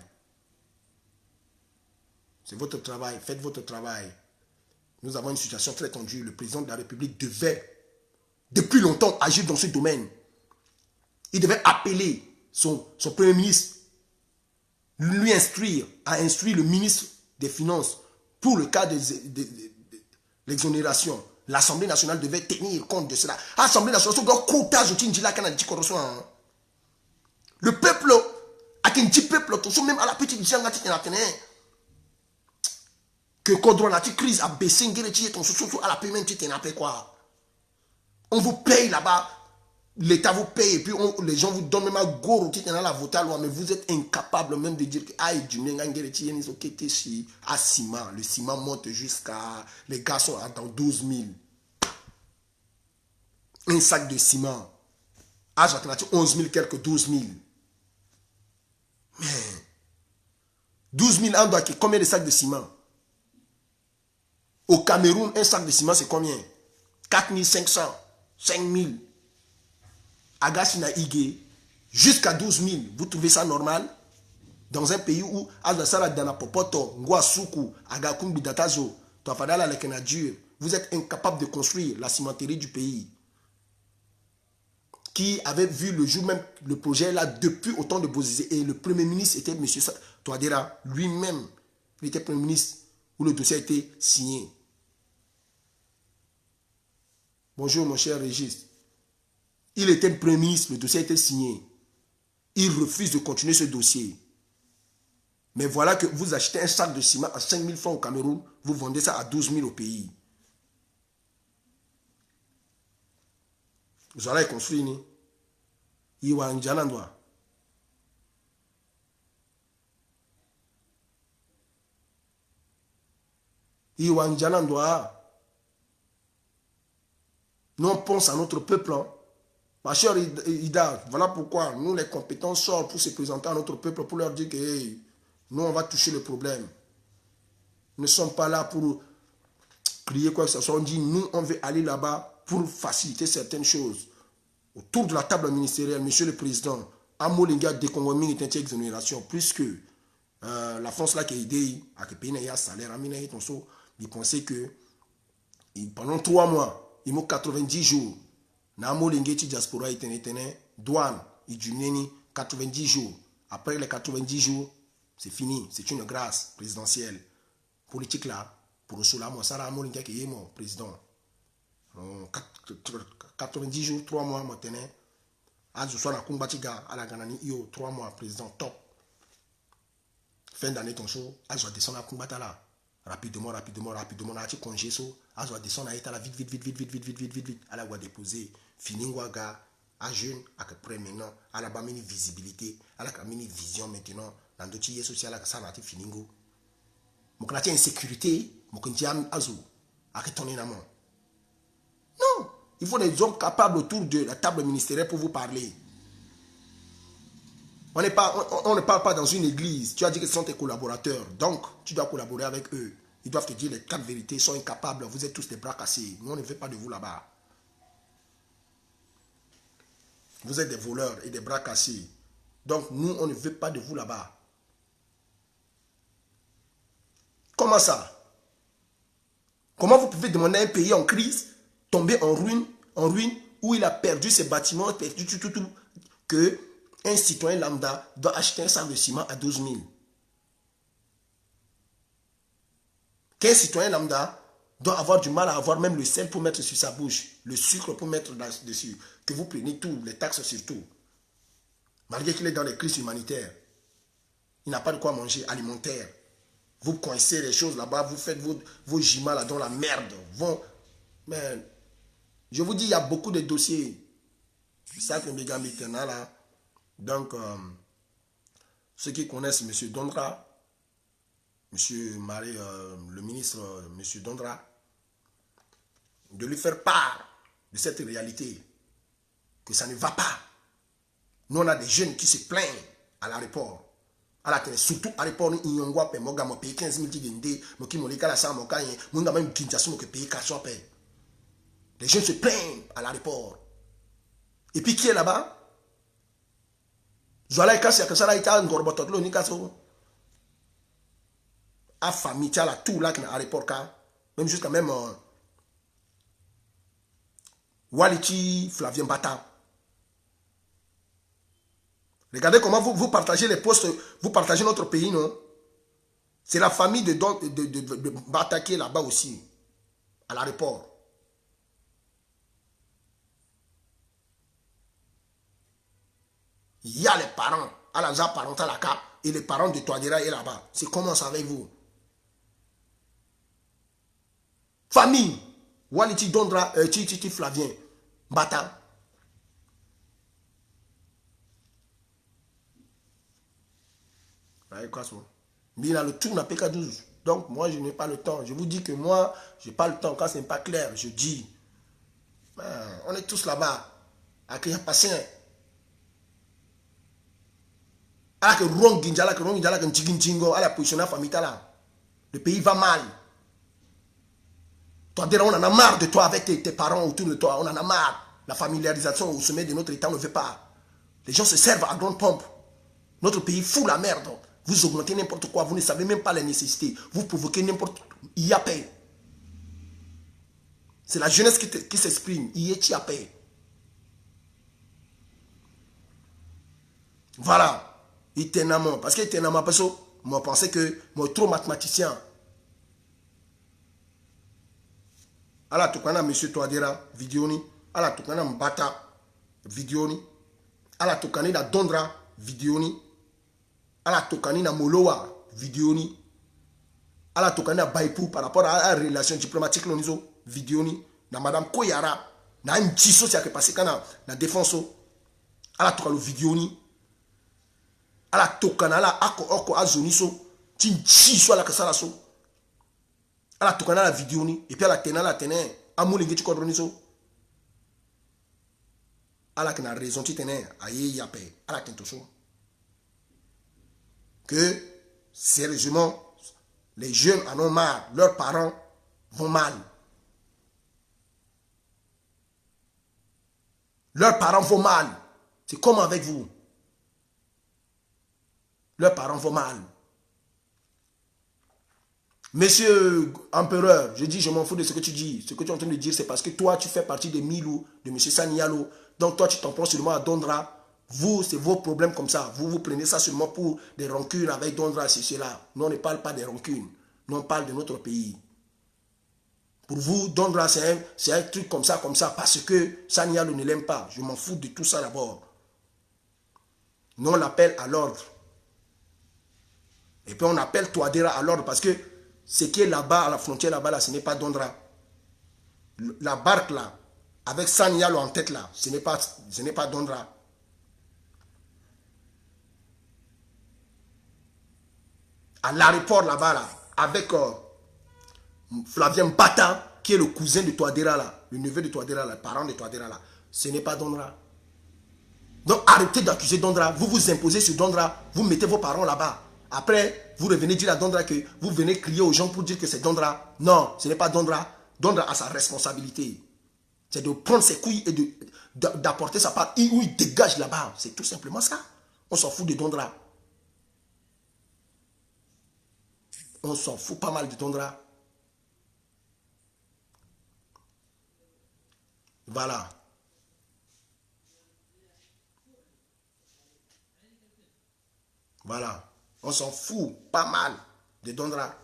C'est votre travail, faites votre travail. Nous avons une situation très tendue. Le président de la République devait, depuis longtemps, agir dans ce domaine. Il devait appeler son premier ministre, lui instruire, à instruire le ministre des Finances pour le cas de l'exonération. L'Assemblée nationale devait tenir compte de cela. L'Assemblée nationale doit compter le peuple, à quel peuple, même à la petite que la crise a baissé, à la paiement, quoi. On vous paye là-bas, l'État vous paye, et puis les gens vous donnent même à Goro, la voter loi, mais vous êtes incapable même de dire que le ciment monte jusqu'à, les gars sont dans 12 000. Un sac de ciment, à 11 000, quelques 12 000. Mais 12 000 ans, combien de sacs de ciment? Au Cameroun, un sac de ciment, c'est combien? 4 500, 5 000. Agasina Ige, jusqu'à 12 000. Vous trouvez ça normal? Dans un pays où Azasara Dana Popoto, Nguasuku, Agakumbi Datazo, Toafadala Lekenadur, vous êtes incapable de construire la cimenterie du pays. Qui avait vu le jour même le projet là depuis autant de Bozizé. Et le premier ministre était M. Touadéra lui-même. Il était premier ministre où le dossier a été signé. Bonjour mon cher Régis. Il était le premier ministre, le dossier a été signé. Il refuse de continuer ce dossier. Mais voilà que vous achetez un sac de ciment à 5 000 francs au Cameroun, vous vendez ça à 12 000 au pays. Vous allez construire, il y a un Djanandoa. Il y a un Djanandoa. Nous, on pense à notre peuple. Hein. Ma chère Ida, voilà pourquoi nous, les compétents, sortent pour se présenter à notre peuple, pour leur dire que hey, Nous, on va toucher le problème. Nous ne sommes pas là pour crier quoi que ce soit. On dit, nous, on veut aller là-bas pour faciliter certaines choses. Autour de la table ministérielle, Monsieur le Président, Amolinga décongoming est une exonération, puisque la France là qui a aidé à que payer un salaire, ils pensaient que pendant 3 mois, il y a 90 jours, Amolinga diaspora est douane, il 90 jours. Après les 90 jours, c'est fini, c'est une grâce présidentielle. Politique là, pour cela, moi, ça Amolinga qui est mon président. 90 jours, 3 mois, maintenant. Je suis à Kumbatiga, à la Ganani, 3 mois, président top. Fin d'année, ton show, je vais descendre à Kumbatala. Rapidement, on a congé, je vais descendre à Etala, vite. À la voie déposer, Finingwaga, à jeune, à peu près maintenant, à la bas visibilité, à la mini vision maintenant, dans le dossier social, à la santé, Finingo. Mon canadien insécurité, mon canadien azou, à retourner dans mon. Non, il faut des hommes capables autour de la table ministérielle pour vous parler. On ne parle pas dans une église. Tu as dit que ce sont tes collaborateurs. Donc, tu dois collaborer avec eux. Ils doivent te dire les 4 vérités. Ils sont incapables. Vous êtes tous des bras cassés. Nous, on ne veut pas de vous là-bas. Vous êtes des voleurs et des bras cassés. Donc, nous, on ne veut pas de vous là-bas. Comment ça? Comment vous pouvez demander à un pays en crise, tomber en ruine, où il a perdu ses bâtiments, perdu tout, que un citoyen lambda doit acheter un sac de ciment à 12 000. Qu'un citoyen lambda doit avoir du mal à avoir même le sel pour mettre sur sa bouche, le sucre pour mettre dessus, que vous preniez tout, les taxes sur tout. Malgré qu'il est dans les crises humanitaires, il n'a pas de quoi manger, alimentaire. Vous coincez les choses là-bas, vous faites vos gimas là dans la merde. Mais je vous dis, il y a beaucoup de dossiers. C'est ça que mes gars maintenant là. Donc, ceux qui connaissent M. Dondra, le ministre M. Dondra, de lui faire part de cette réalité, que ça ne va pas. Nous, on a des jeunes qui se plaignent à l'aéroport. Surtout à l'aéroport, ils ont payé 15 000 tigende, les jeunes se plaignent à l'aéroport. Et puis qui est là-bas? Zola Kasi a ça là été un gorbototlo ni kaso. A famille tia la tout là qui à l'aéroport même jusqu'à même Walichi Flavien Bata. Regardez comment vous partagez les postes, vous partagez notre pays, non? C'est la famille de Bata qui est là-bas aussi, à l'aéroport. Il y a les parents, à la parental à Cap, et les parents de Touadéra est là-bas. C'est comment savez-vous? Famille, Waliti Dondra, Titi Flavien, Bata. Mais il a le tour n'a pas qu'à 12. Donc moi je n'ai pas le temps. Je vous dis que moi, je n'ai pas le temps. Quand ce n'est pas clair, je dis. On est tous là-bas. Avec un patient. Le pays va mal. Toi, on en a marre de toi avec tes parents autour de toi. On en a marre. La familiarisation au sommet de notre État, on ne veut pas. Les gens se servent à grande pompe. Notre pays fout la merde. Vous augmentez n'importe quoi. Vous ne savez même pas les nécessités. Vous provoquez n'importe quoi. Il y a paix. C'est la jeunesse qui s'exprime. Il y a paix. Voilà. Éternellement. Parce que éternellement, parce que moi, je pensais que moi, trop mathématicien. Alors, tu connais M. Touadéra, vidéo ni. Alors, tu connais Mbata, vidéo ni. Alors, tu connais la Dondra, vidéo ni. Alors, tu connais la Moloa, vidéo ni. Alors, tu connais la Baipou par rapport à la relation diplomatique, vidéo ni. Na Madame Koyara, na un petit saut qui a passé quand la défense. Alors, tu connais la vidéo ni. Ala tokana la oko azoniso tinchi so la kasala so ala tokana la vidéo ni et puis ala tena la tene amuli ngi chikodroniso ala kana raison ti tene aye yape ala tento so que Sérieusement, les jeunes en ont marre. Leurs parents vont mal. Leurs parents vont mal. C'est comme avec vous. Leurs parents vont mal. Monsieur Empereur, je dis, je m'en fous de ce que tu dis. Ce que tu es en train de dire, c'est parce que toi, tu fais partie des Milou, de Monsieur Sanialo. Donc toi, tu t'en prends seulement à Dondra. Vous, c'est vos problèmes comme ça. Vous prenez ça seulement pour des rancunes avec Dondra, c'est cela. Nous, on ne parle pas des rancunes. Nous, on parle de notre pays. Pour vous, Dondra, c'est un truc comme ça, parce que Sanialo ne l'aime pas. Je m'en fous de tout ça d'abord. Nous, on l'appelle à l'ordre. Et puis, on appelle Touadéra à l'ordre parce que ce qui est là-bas, à la frontière là-bas, là, ce n'est pas Dondra. La barque là, avec Sanialo en tête là, ce n'est pas Dondra. À l'aéroport là-bas, là, avec Flavien Bata, qui est le cousin de Touadéra là, le neveu de Touadéra là, le parent de Touadéra là, ce n'est pas Dondra. Donc arrêtez d'accuser Dondra, vous vous imposez sur Dondra, vous mettez vos parents là-bas. Après, vous revenez dire à Dondra que vous venez crier aux gens pour dire que c'est Dondra. Non, ce n'est pas Dondra. Dondra a sa responsabilité. C'est de prendre ses couilles et d'apporter sa part où il dégage là-bas. C'est tout simplement ça. On s'en fout de Dondra. On s'en fout pas mal de Dondra. Voilà. Voilà. On s'en fout pas mal de Dondra.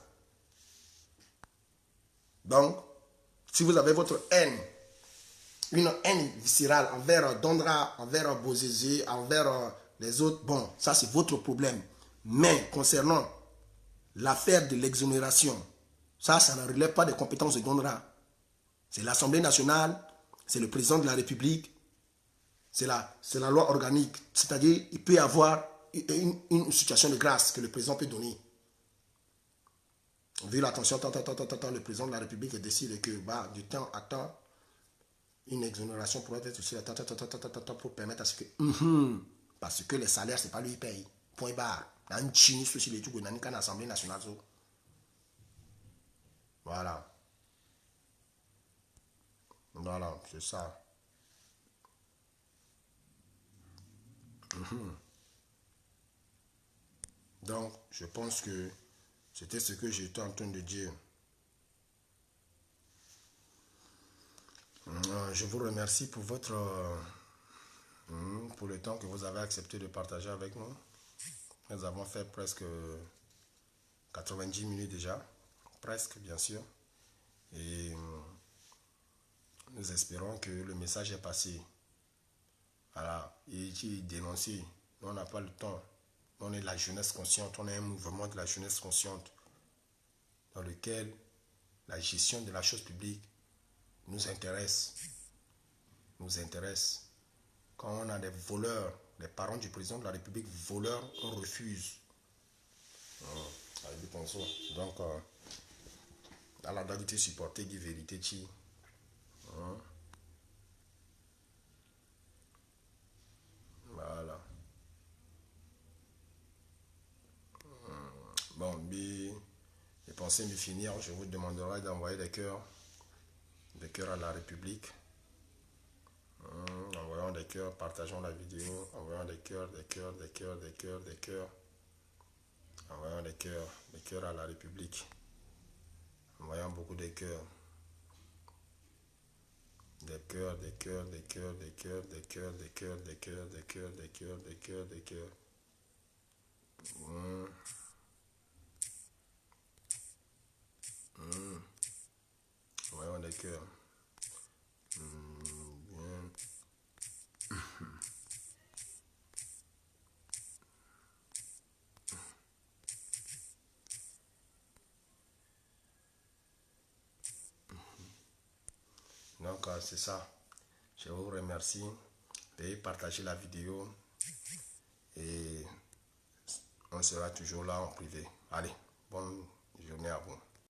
Donc, si vous avez votre haine, une haine viscérale envers Dondra, envers Bozézé, envers les autres, bon, ça c'est votre problème. Mais concernant l'affaire de l'exonération, ça ne relève pas des compétences de Dondra. C'est l'Assemblée nationale, c'est le président de la République, c'est la loi organique. C'est-à-dire, il peut y avoir une situation de grâce que le président peut donner. Vu l'attention, le président de la République décide que du temps à temps, une exonération pourrait être aussi pour permettre à ce que parce que les salaires, c'est pas lui qui paye. Point barre. Dans une chine, ceci les trucs, dans une assemblée nationale. Voilà. Voilà, c'est ça. Donc, je pense que c'était ce que j'étais en train de dire. Je vous remercie pour pour le temps que vous avez accepté de partager avec nous. Nous avons fait presque 90 minutes déjà. Presque, bien sûr. Et nous espérons que le message est passé. Voilà. Et qui dénoncer. On n'a pas le temps. On est la jeunesse consciente. On est un mouvement de la jeunesse consciente dans lequel la gestion de la chose publique nous intéresse. Nous intéresse. Quand on a des voleurs, les parents du président de la République voleurs, on refuse. Donc, à la date supporter die vérité, voilà. Bon, les pensées me finir, je vous demanderai d'envoyer des cœurs à la République. Envoyons des cœurs, partageons la vidéo, envoyons des cœurs. Envoyons des cœurs à la République. Envoyons beaucoup de cœurs. Des cœurs. Envoyons des cœurs. Bien. Donc, c'est ça. Je vous remercie. Veuillez partager la vidéo. Et on sera toujours là en privé. Allez.